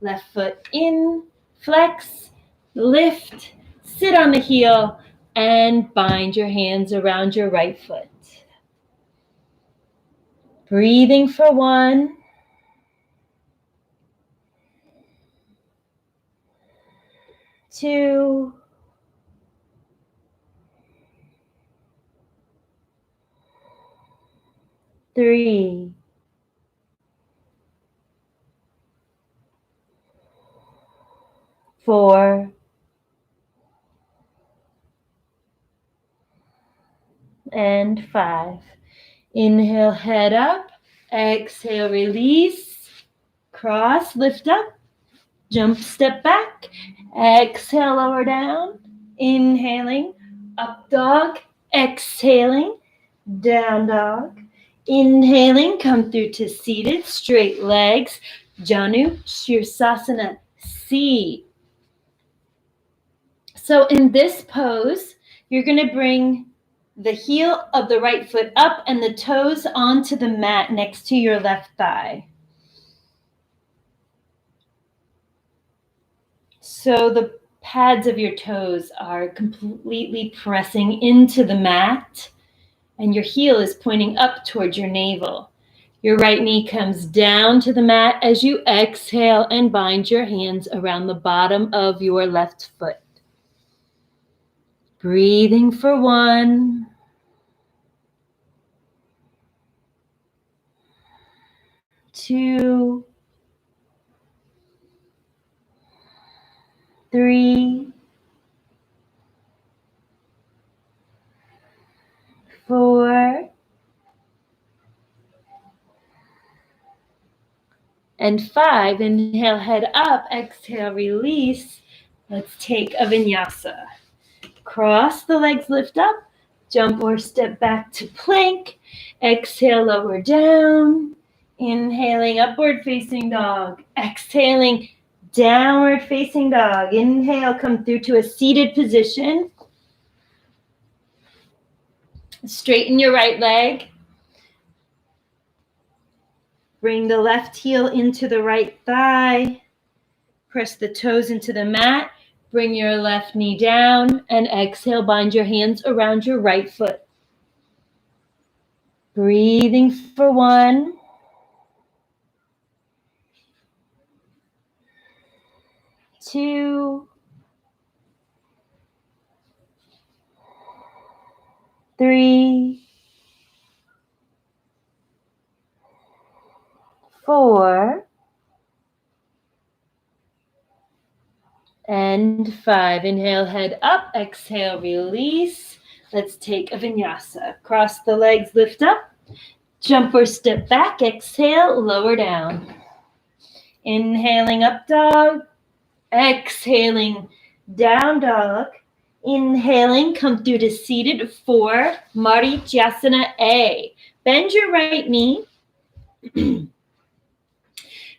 Left foot in, flex, lift, sit on the heel, and bind your hands around your right foot. Breathing for 1, 2, 3, 4, and 5. Inhale, head up. Exhale, release. Cross, lift up. Jump, step back. Exhale, lower down. Inhaling, up dog. Exhaling, down dog. Inhaling, come through to seated, straight legs. Janu Shirsasana C. So in this pose, you're going to bring the heel of the right foot up and the toes onto the mat next to your left thigh. So the pads of your toes are completely pressing into the mat, and your heel is pointing up towards your navel. Your right knee comes down to the mat as you exhale and bind your hands around the bottom of your left foot. Breathing for 1, 2, 3, 4, and 5. Inhale, head up. Exhale, release. Let's take a vinyasa. Cross the legs, lift up. Jump or step back to plank. Exhale, lower down. Inhaling, upward facing dog. Exhaling, downward facing dog. Inhale, come through to a seated position. Straighten your right leg. Bring the left heel into the right thigh. Press the toes into the mat. Bring your left knee down and exhale, bind your hands around your right foot. Breathing for 1, 2, 3, 4, and 5. Inhale, head up. Exhale, release. Let's take a vinyasa. Cross the legs, lift up. Jump or step back. Exhale, lower down. Inhaling, up dog. Exhaling, down dog. Inhaling, come through to seated for Marichyasana A. Bend your right knee.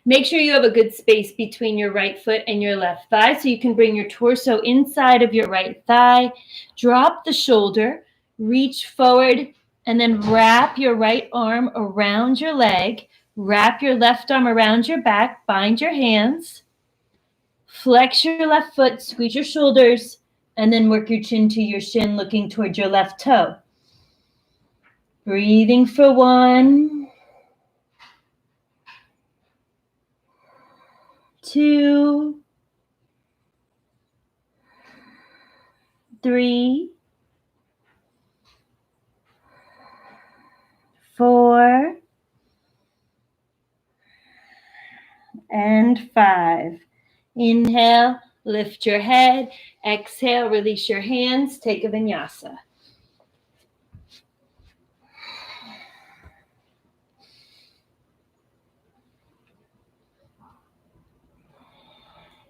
Make sure you have a good space between your right foot and your left thigh so you can bring your torso inside of your right thigh. Drop the shoulder, reach forward, and then wrap your right arm around your leg. Wrap your left arm around your back. Bind your hands. Flex your left foot, squeeze your shoulders, and then work your chin to your shin, looking towards your left toe. Breathing for 1, 2, 3, 4, and 5. Inhale, lift your head. Exhale, release your hands. Take a vinyasa.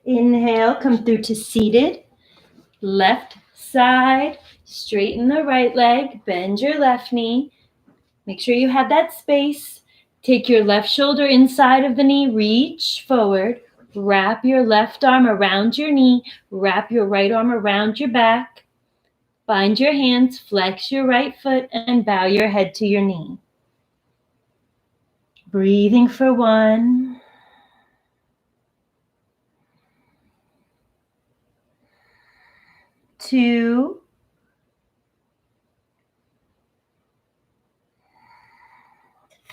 Inhale, come through to seated. Left side, straighten the right leg, bend your left knee. Make sure you have that space. Take your left shoulder inside of the knee, reach forward. Wrap your left arm around your knee. Wrap your right arm around your back. Bind your hands, flex your right foot, and bow your head to your knee. Breathing for 1, 2,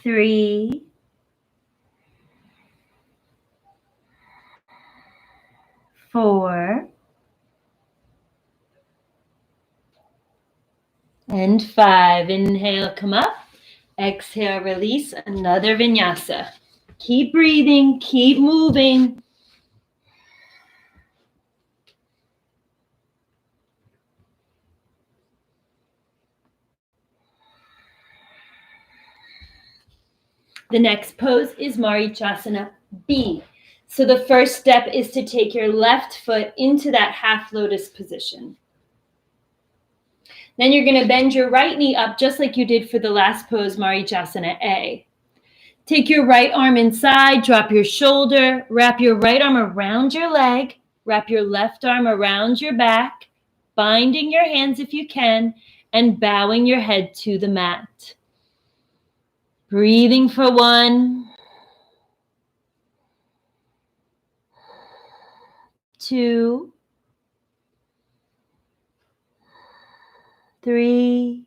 3, 4, and 5. Inhale, come up. Exhale, release. Another vinyasa. Keep breathing, keep moving. The next pose is Marichyasana B. So the first step is to take your left foot into that half lotus position. Then you're going to bend your right knee up just like you did for the last pose, Marichyasana A. Take your right arm inside, drop your shoulder, wrap your right arm around your leg, wrap your left arm around your back, binding your hands if you can, and bowing your head to the mat. Breathing for 1, 2, 3,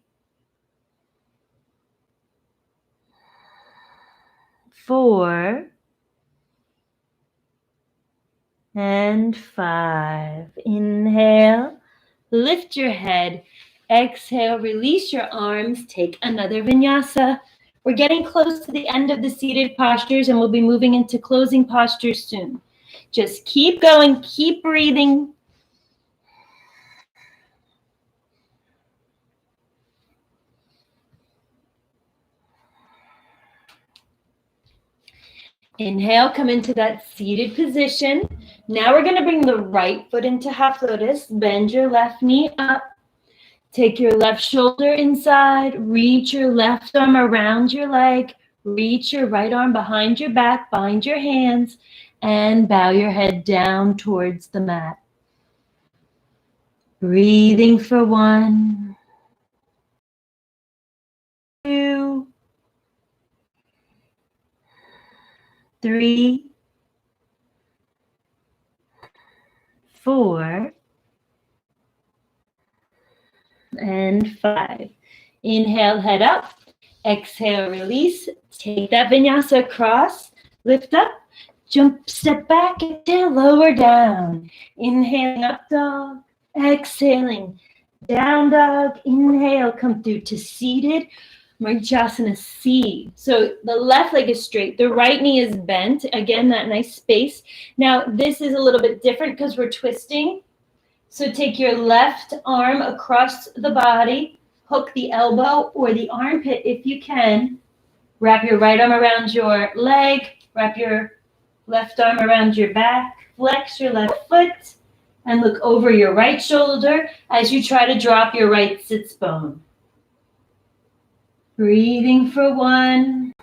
4, and 5. Inhale, lift your head. Exhale, release your arms. Take another vinyasa. We're getting close to the end of the seated postures, and we'll be moving into closing postures soon. Just keep going, keep breathing. Inhale, come into that seated position. Now we're going to bring the right foot into half lotus. Bend your left knee up. Take your left shoulder inside. Reach your left arm around your leg. Reach your right arm behind your back. Bind your hands and bow your head down towards the mat. Breathing for 1, 2, 3, 4, and 5. Inhale, head up. Exhale, release. Take that vinyasa across. Lift up. Jump, step back. Exhale, lower down. Inhaling up dog. Exhaling down dog. Inhale, come through to seated. Marichyasana C. So the left leg is straight. The right knee is bent. Again, that nice space. Now, this is a little bit different because we're twisting. So take your left arm across the body. Hook the elbow or the armpit if you can. Wrap your right arm around your leg. Wrap your left arm around your back. Flex your left foot. And look over your right shoulder as you try to drop your right sits bone. Breathing for 1,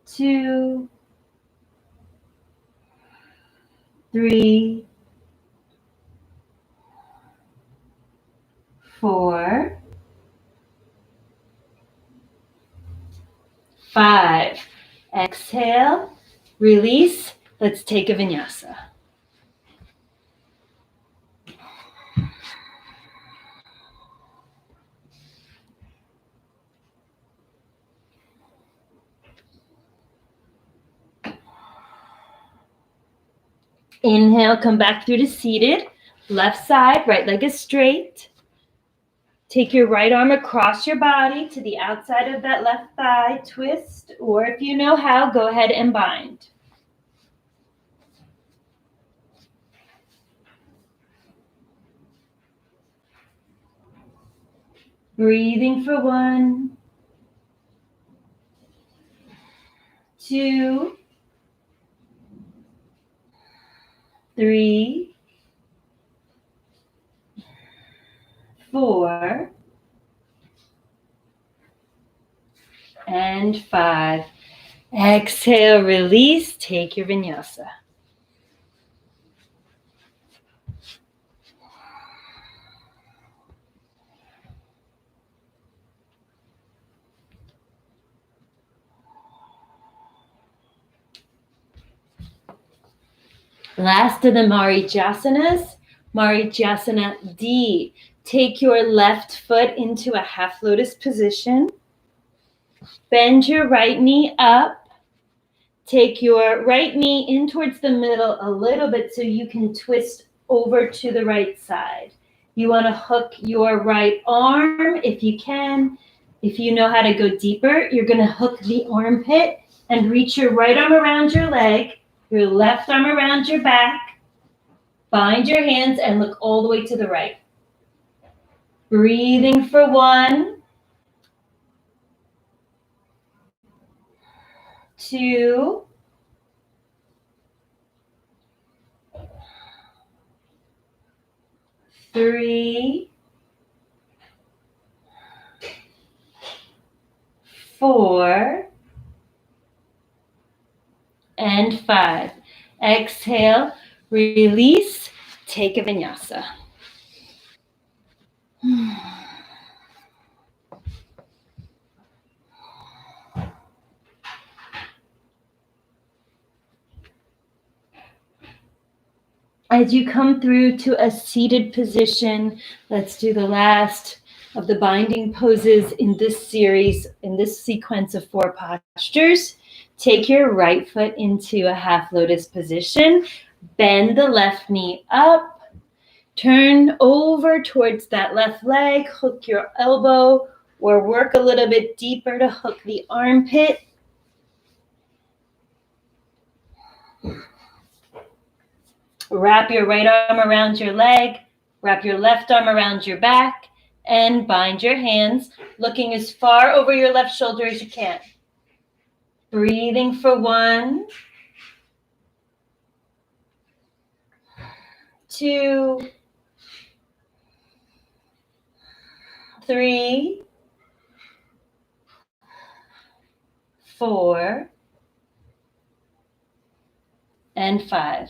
2, 3, 4, 5. Exhale, release. Let's take a vinyasa. Inhale, come back through to seated. Left side, right leg is straight. Take your right arm across your body to the outside of that left thigh. Twist, or if you know how, go ahead and bind. Breathing for 1, 2, 3, 4, and 5. Exhale, release, take your vinyasa. Last of the Marijasanas, Marijasana D. Take your left foot into a half lotus position. Bend your right knee up. Take your right knee in towards the middle a little bit so you can twist over to the right side. You want to hook your right arm if you can. If you know how to go deeper, you're going to hook the armpit and reach your right arm around your leg, your left arm around your back. Bind your hands and look all the way to the right. Breathing for 1, 2, 3, 4, and 5. Exhale, release, take a vinyasa. As you come through to a seated position, let's do the last of the binding poses in this series, in this sequence of 4 postures. Take your right foot into a half lotus position. Bend the left knee up. Turn over towards that left leg. Hook your elbow or work a little bit deeper to hook the armpit. Wrap your right arm around your leg. Wrap your left arm around your back. And bind your hands, looking as far over your left shoulder as you can. Breathing for 1, 2, 3, 4, and 5.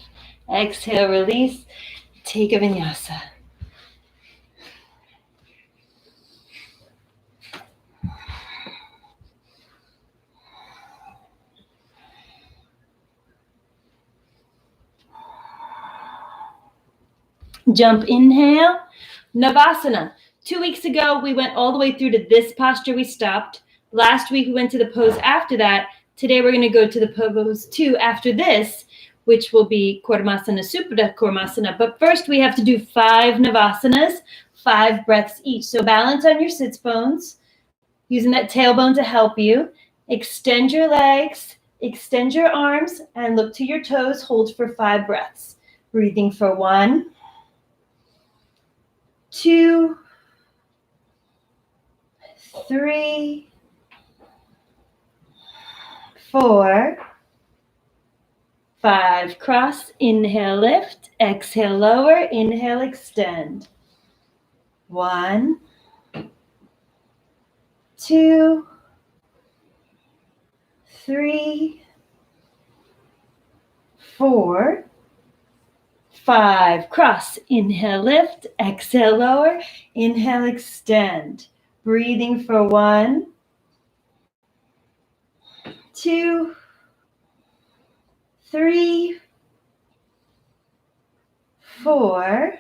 Exhale, release, take a vinyasa. Jump inhale, Navasana. 2 weeks ago, we went all the way through to this posture. We stopped. Last week, we went to the pose after that. Today, we're going to go to the pose 2 after this, which will be kurmasana, supta kurmasana. But first, we have to do 5 Navasanas, 5 breaths each. So balance on your sits bones, using that tailbone to help you. Extend your legs, extend your arms, and look to your toes. Hold for 5 breaths. Breathing for 1, 2, 3, 4, 5. Cross, inhale, lift, exhale, lower, inhale, extend. 1, 2, 3, 4, 5. Cross, inhale, lift, exhale, lower, inhale, extend. Breathing for 1, 2, 3, 4,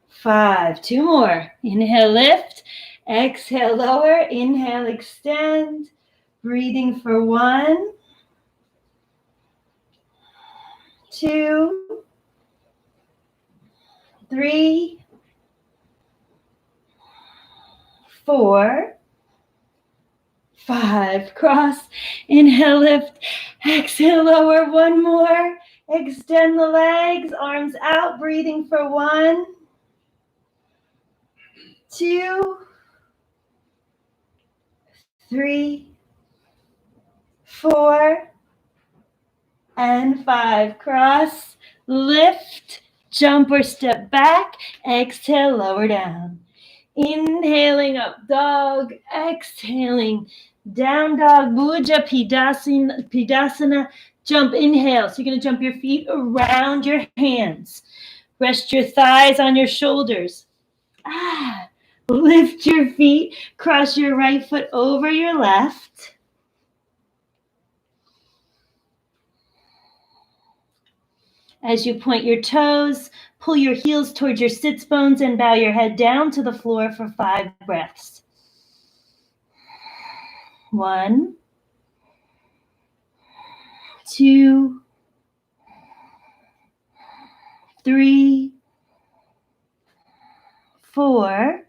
5. 2 more. Inhale, lift, exhale, lower, inhale, extend. Breathing for 1, 2, 3, 4, 5. Cross, inhale, lift, exhale, lower. 1 more. Extend the legs, arms out, breathing for 1, 2, 3, 4, and 5. Cross, lift, jump or step back, exhale, lower down. Inhaling up dog, exhaling down dog, Bhuja Pidasana, jump, inhale. So you're going to jump your feet around your hands. Rest your thighs on your shoulders. Lift your feet, cross your right foot over your left. As you point your toes, pull your heels towards your sits bones and bow your head down to the floor for 5 breaths. 1, 2, 3, 4,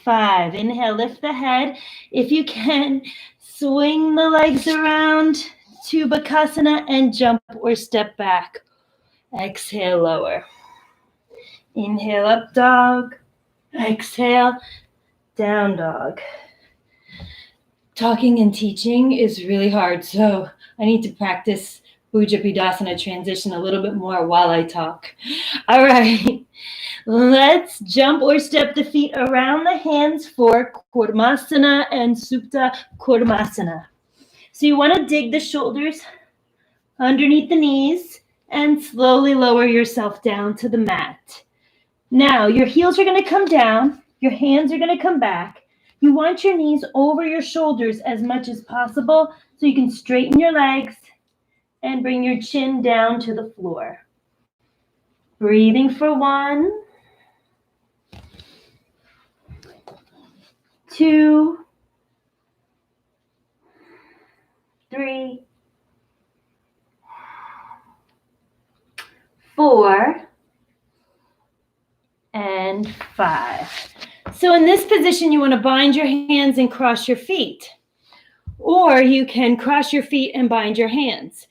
5. Inhale, lift the head. If you can, swing the legs around to Bakasana and jump or step back. Exhale, lower. Inhale, up dog. Exhale, down dog. Talking and teaching is really hard, so I need to practice Bujapidasana transition a little bit more while I talk. All right, let's jump or step the feet around the hands for kurmasana and supta kurmasana. So you want to dig the shoulders underneath the knees and slowly lower yourself down to the mat. Now, your heels are going to come down. Your hands are going to come back. You want your knees over your shoulders as much as possible so you can straighten your legs and bring your chin down to the floor. Breathing for 1, 2, 3, 4, and 5. So in this position, you want to bind your hands and cross your feet. Or you can cross your feet and bind your hands.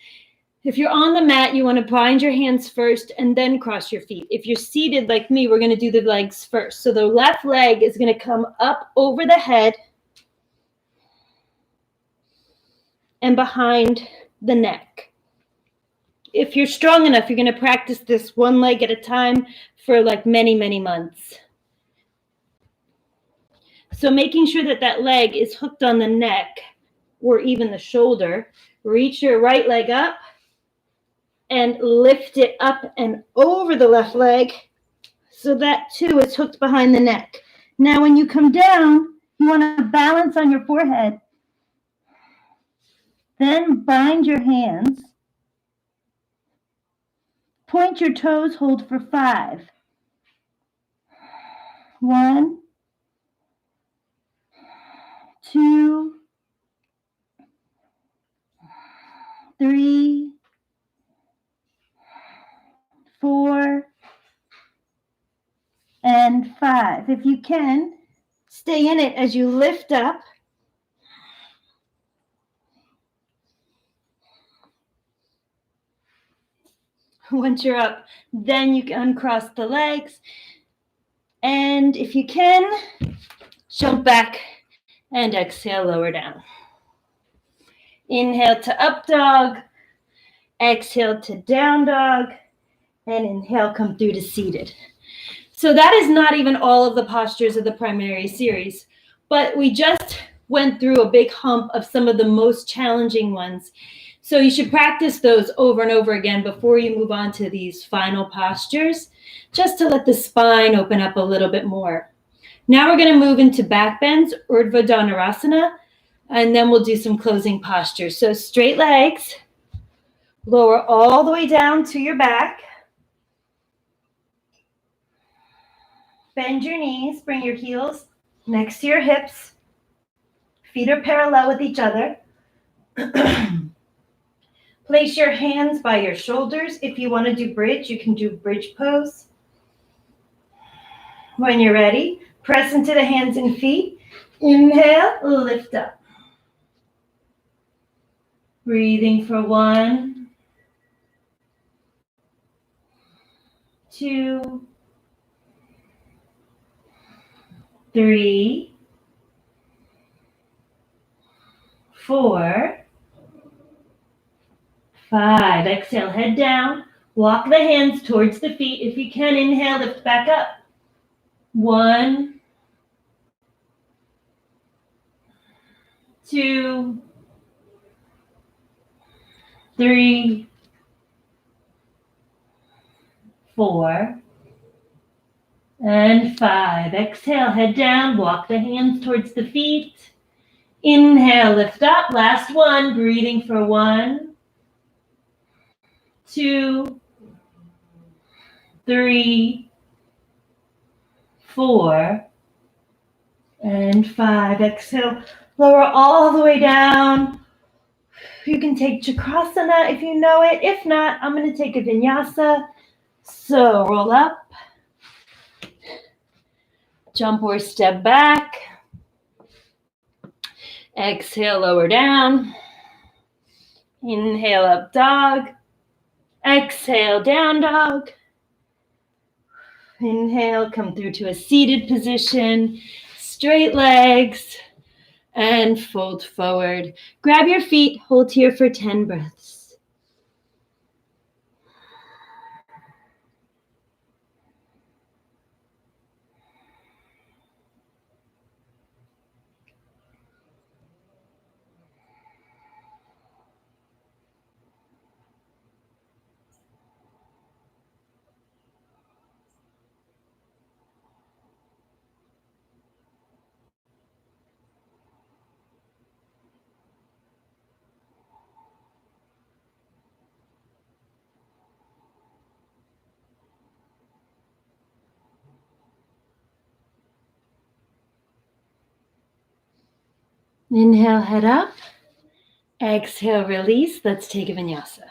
If you're on the mat, you want to bind your hands first and then cross your feet. If you're seated like me, we're going to do the legs first. So the left leg is going to come up over the head and behind the neck. If you're strong enough, you're going to practice this one leg at a time for like many, many months. So making sure that that leg is hooked on the neck or even the shoulder. Reach your right leg up and lift it up and over the left leg so that too is hooked behind the neck. Now when you come down, you want to balance on your forehead. Then bind your hands. Point your toes, hold for 5. 1, 2, 3, 4, and 5. If you can, stay in it as you lift up. Once you're up, then you can uncross the legs. And if you can, jump back and exhale, lower down. Inhale to up dog. Exhale to down dog. And inhale, come through to seated. So that is not even all of the postures of the primary series, but we just went through a big hump of some of the most challenging ones. So you should practice those over and over again before you move on to these final postures, just to let the spine open up a little bit more. Now we're going to move into back bends, Urdhva Dhanurasana, and then we'll do some closing postures. So straight legs, lower all the way down to your back. Bend your knees, bring your heels next to your hips. Feet are parallel with each other. Place your hands by your shoulders. If you want to do bridge, you can do bridge pose. When you're ready, press into the hands and feet. Inhale, lift up. Breathing for 1, 2, 3, 4, 5. Exhale, head down. Walk the hands towards the feet. If you can, inhale, lift back up. 1, 2, 3, 4, and 5. Exhale, head down. Walk the hands towards the feet. Inhale, lift up. Last one. Breathing for 1, 2, 3, 4, and 5. Exhale, lower all the way down. You can take Chakrasana if you know it. If not, I'm going to take a vinyasa. So roll up, jump or step back. Exhale, lower down. Inhale, up dog. Exhale, down dog. Inhale, come through to a seated position. Straight legs. And fold forward. Grab your feet, hold here for 10 breaths. Inhale, head up. Exhale, release. Let's take a vinyasa.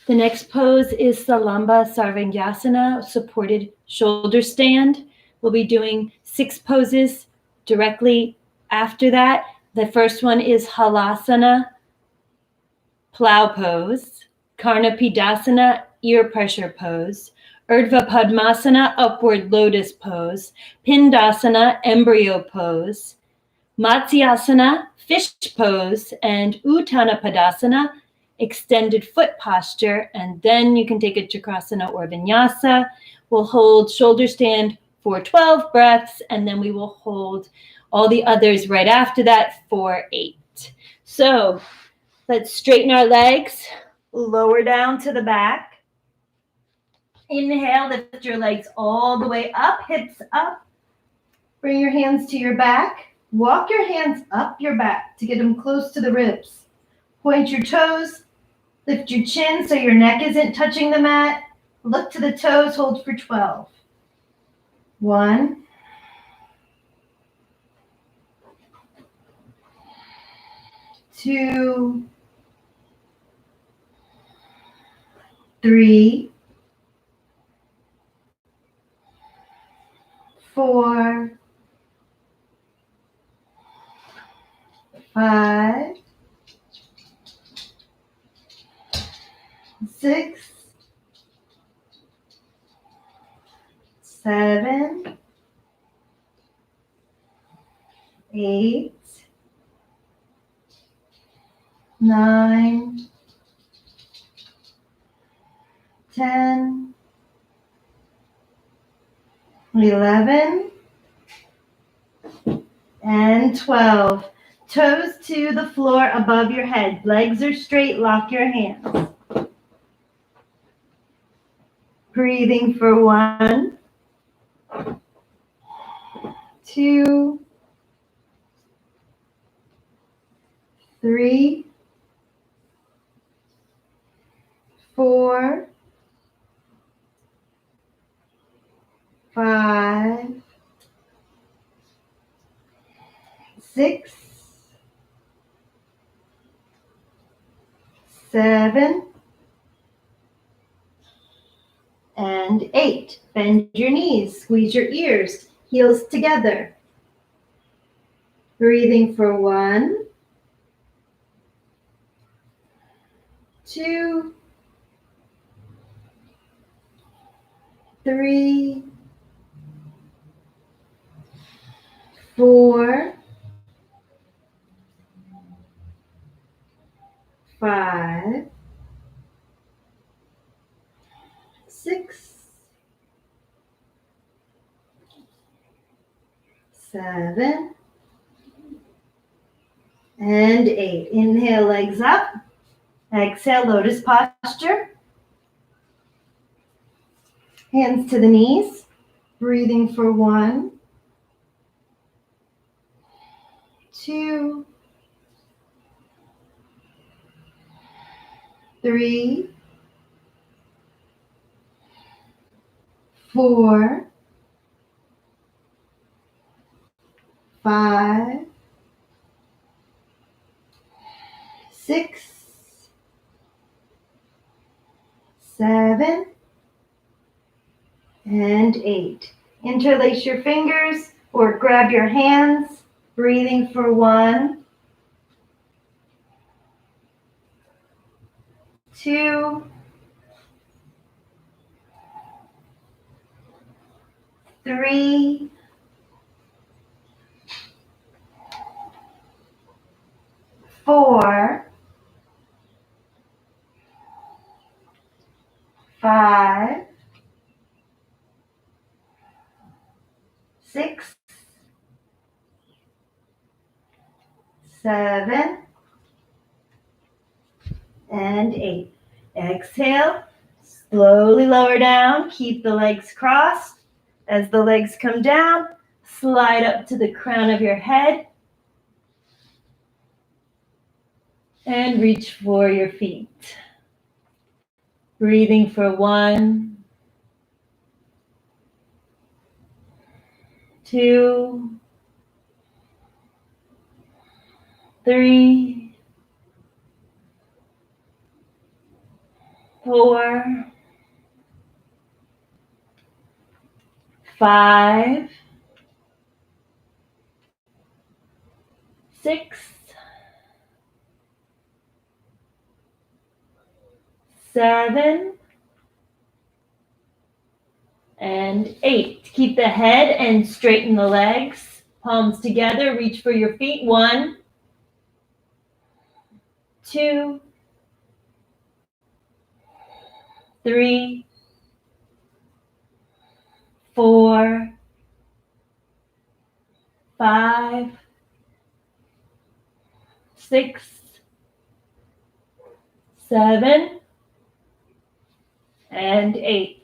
The next pose is Salamba Sarvangasana, supported shoulder stand. We'll be doing 6 poses directly after that. The first one is Halasana, plow pose. Karnapidasana, ear pressure pose. Urdhva Padmasana, upward lotus pose. Pindasana, embryo pose. Matsyasana, fish pose. And Uttanapadasana, extended foot posture. And then you can take a Chakrasana or Vinyasa. We'll hold shoulder stand for 12 breaths, and then we will hold all the others right after that for 8. So let's straighten our legs, lower down to the back. Inhale, lift your legs all the way up, hips up. Bring your hands to your back. Walk your hands up your back to get them close to the ribs. Point your toes, lift your chin so your neck isn't touching the mat. Look to the toes, hold for 12. 1, 2, 3, 4, 5, 6, 7, 8, 9, 10, 11, and 12. Toes to the floor above your head. Legs are straight. Lock your hands. Breathing for 1, 2, 3, 4, 5, 6, 7, and 8. Bend your knees, squeeze your ears, heels together. Breathing for 1, 2, 3, 4, 5, 6, 7, and 8. Inhale, legs up. Exhale, lotus posture. Hands to the knees. Breathing for 1, 2, 3, 4, 5, 6, 7, and 8. Interlace your fingers or grab your hands. Breathing for 1, 2, 3, 4, 5, 6, 7, and 8. Exhale, slowly lower down. Keep the legs crossed. As the legs come down, slide up to the crown of your head and reach for your feet. Breathing for 1, 2, 3, 4, 5, 6, 7, and 8. Keep the head and straighten the legs. Palms together, reach for your feet. 1, 2, 3, 4, 5, 6, 7, and 8.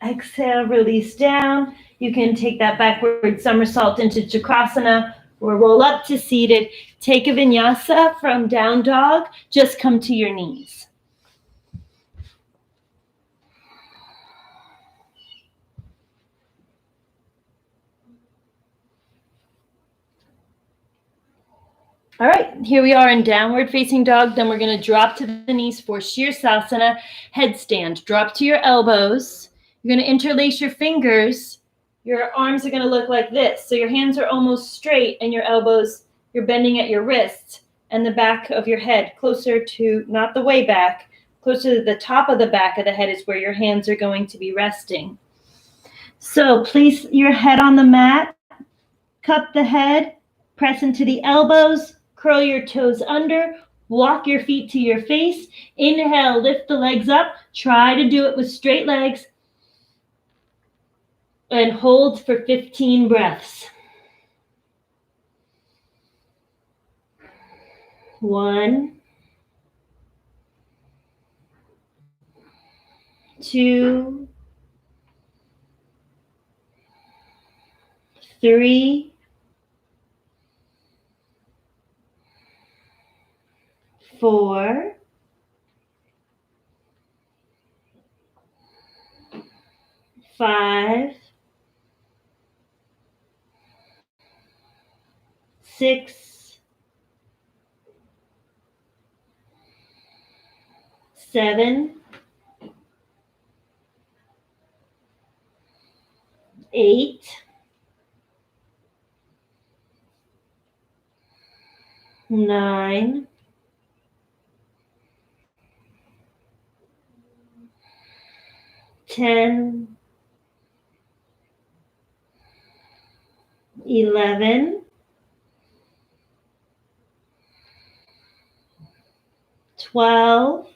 Exhale, release down. You can take that backward somersault into Chakrasana or roll up to seated. Take a vinyasa from down dog. Just come to your knees. All right, here we are in downward facing dog. Then we're going to drop to the knees for Shirsasana, headstand. Drop to your elbows. You're going to interlace your fingers. Your arms are going to look like this. So your hands are almost straight and your elbows, you're bending at your wrists and the back of your head, closer to, not the way back, closer to the top of the back of the head is where your hands are going to be resting. So place your head on the mat, cup the head, press into the elbows, curl your toes under, walk your feet to your face. Inhale, lift the legs up. Try to do it with straight legs. And hold for 15 breaths. 1, 2, 3, 4, 5, 6, 7, 8, 9, 10, 11, 12,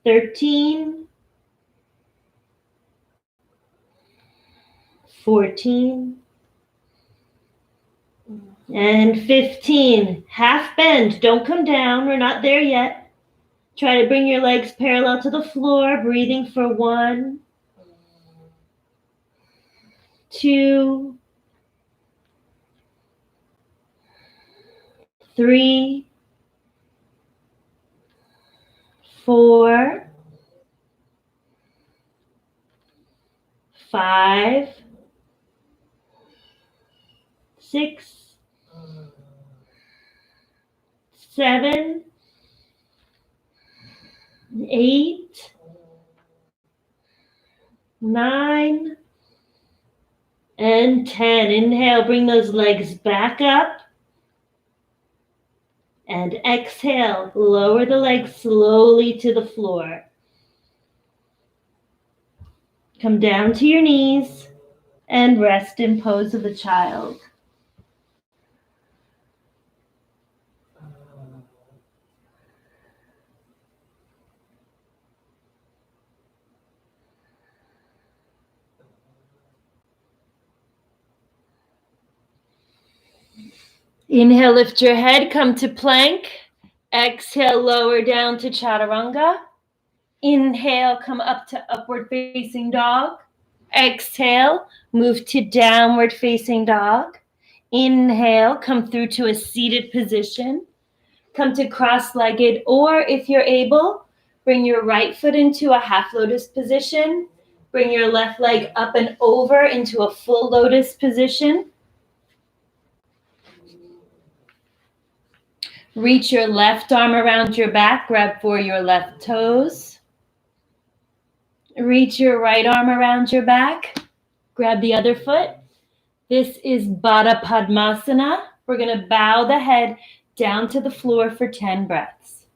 13, 14, And 15. Half bend. Don't come down. We're not there yet. Try to bring your legs parallel to the floor, breathing for 1, 2, 3, 4, 5, 6, 7, 8, 9, and 10. Inhale, bring those legs back up. And exhale, lower the legs slowly to the floor. Come down to your knees and rest in pose of the child. Inhale, lift your head, come to plank. Exhale, lower down to chaturanga. Inhale, come up to upward facing dog. Exhale, move to downward facing dog. Inhale, come through to a seated position. Come to cross-legged, or if you're able, bring your right foot into a half lotus position. Bring your left leg up and over into a full lotus position. Reach your left arm around your back, grab for your left toes. Reach your right arm around your back, grab the other foot. This is Baddha Padmasana. We're going to bow the head down to the floor for 10 breaths.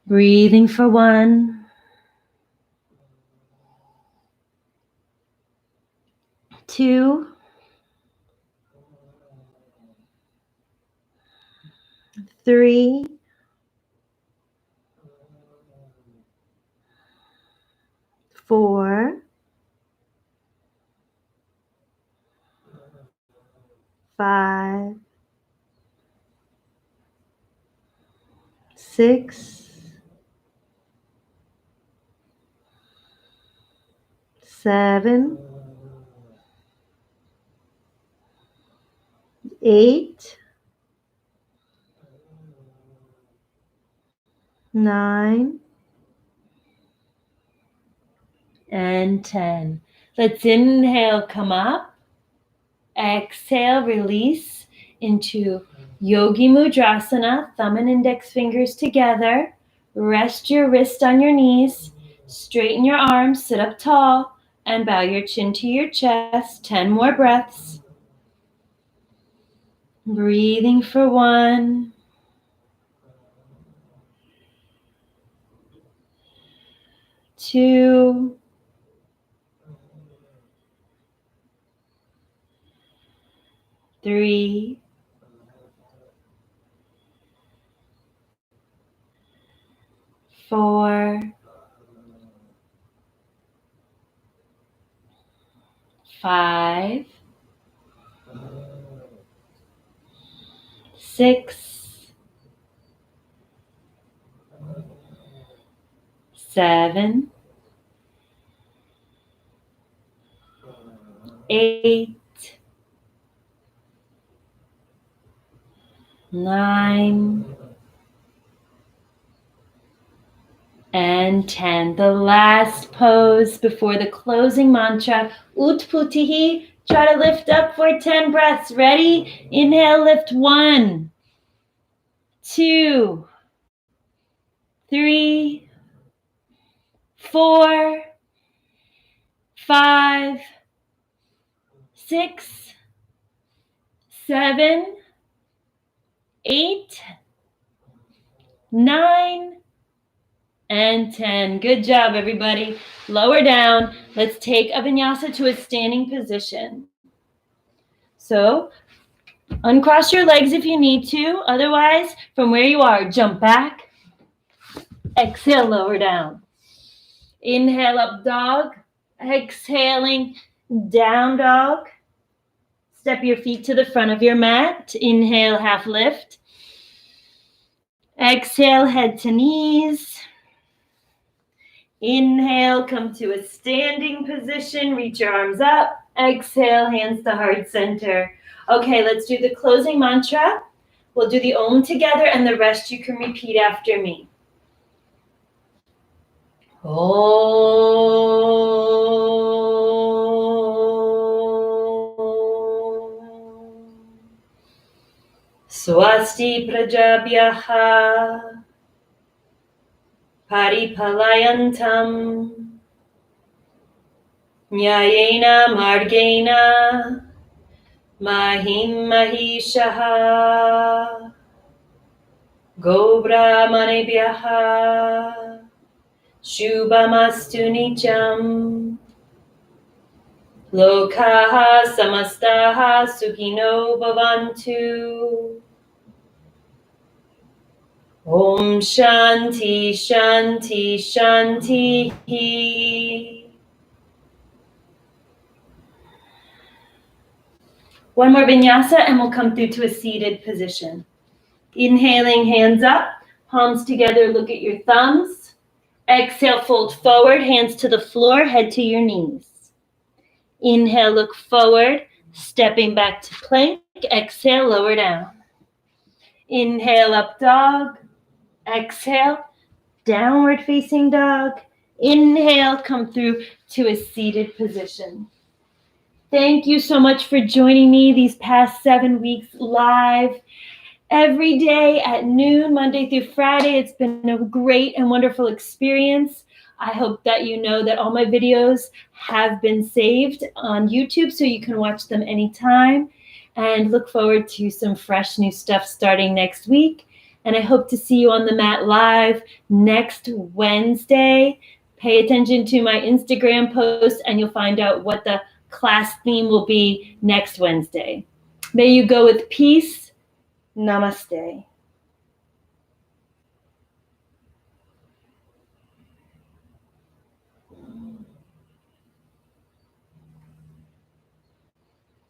Breathing for 1, 2, 3, 4, 5, 6, 7, 8, 9, and 10. Let's inhale, come up. Exhale, release into Yogi Mudrasana, thumb and index fingers together. Rest your wrist on your knees. Straighten your arms, sit up tall, and bow your chin to your chest. 10 more breaths. Breathing for 1, 2, 3, 4, 5, 6, 7, 8, 9, and 10. The last pose before the closing mantra, Utputihi. Try to lift up for 10 breaths. Ready? Inhale, lift 1, 2, 3, 4, 5, 6, 7, 8, 9, and 10. Good job, everybody. Lower down. Let's take a vinyasa to a standing position. So uncross your legs if you need to. Otherwise, from where you are, jump back. Exhale, lower down. Inhale, up dog. Exhaling, down dog. Step your feet to the front of your mat. Inhale, half lift. Exhale, head to knees. Inhale, come to a standing position. Reach your arms up. Exhale, hands to heart center. Okay, let's do the closing mantra. We'll do the Om together, and the rest you can repeat after me. Om. Swasti prajabhyaha paripalayantam nyayena margena mahim mahishaha gobrahmanebhyaha shubhamastu nityam lokaha samastaha sukhino bhavantu. Om Shanti Shanti Shanti. One more vinyasa and we'll come through to a seated position. Inhaling, hands up, palms together, look at your thumbs. Exhale, fold forward, hands to the floor, head to your knees. Inhale, look forward, stepping back to plank. Exhale, lower down. Inhale, up dog. Exhale, downward facing dog. Inhale, come through to a seated position. Thank you so much for joining me these past 7 weeks live every day at noon, Monday through Friday. It's been a great and wonderful experience. I hope that you know that all my videos have been saved on YouTube so you can watch them anytime, and look forward to some fresh new stuff starting next week. And I hope to see you on the mat live next Wednesday. Pay attention to my Instagram post and you'll find out what the class theme will be next Wednesday. May you go with peace. Namaste.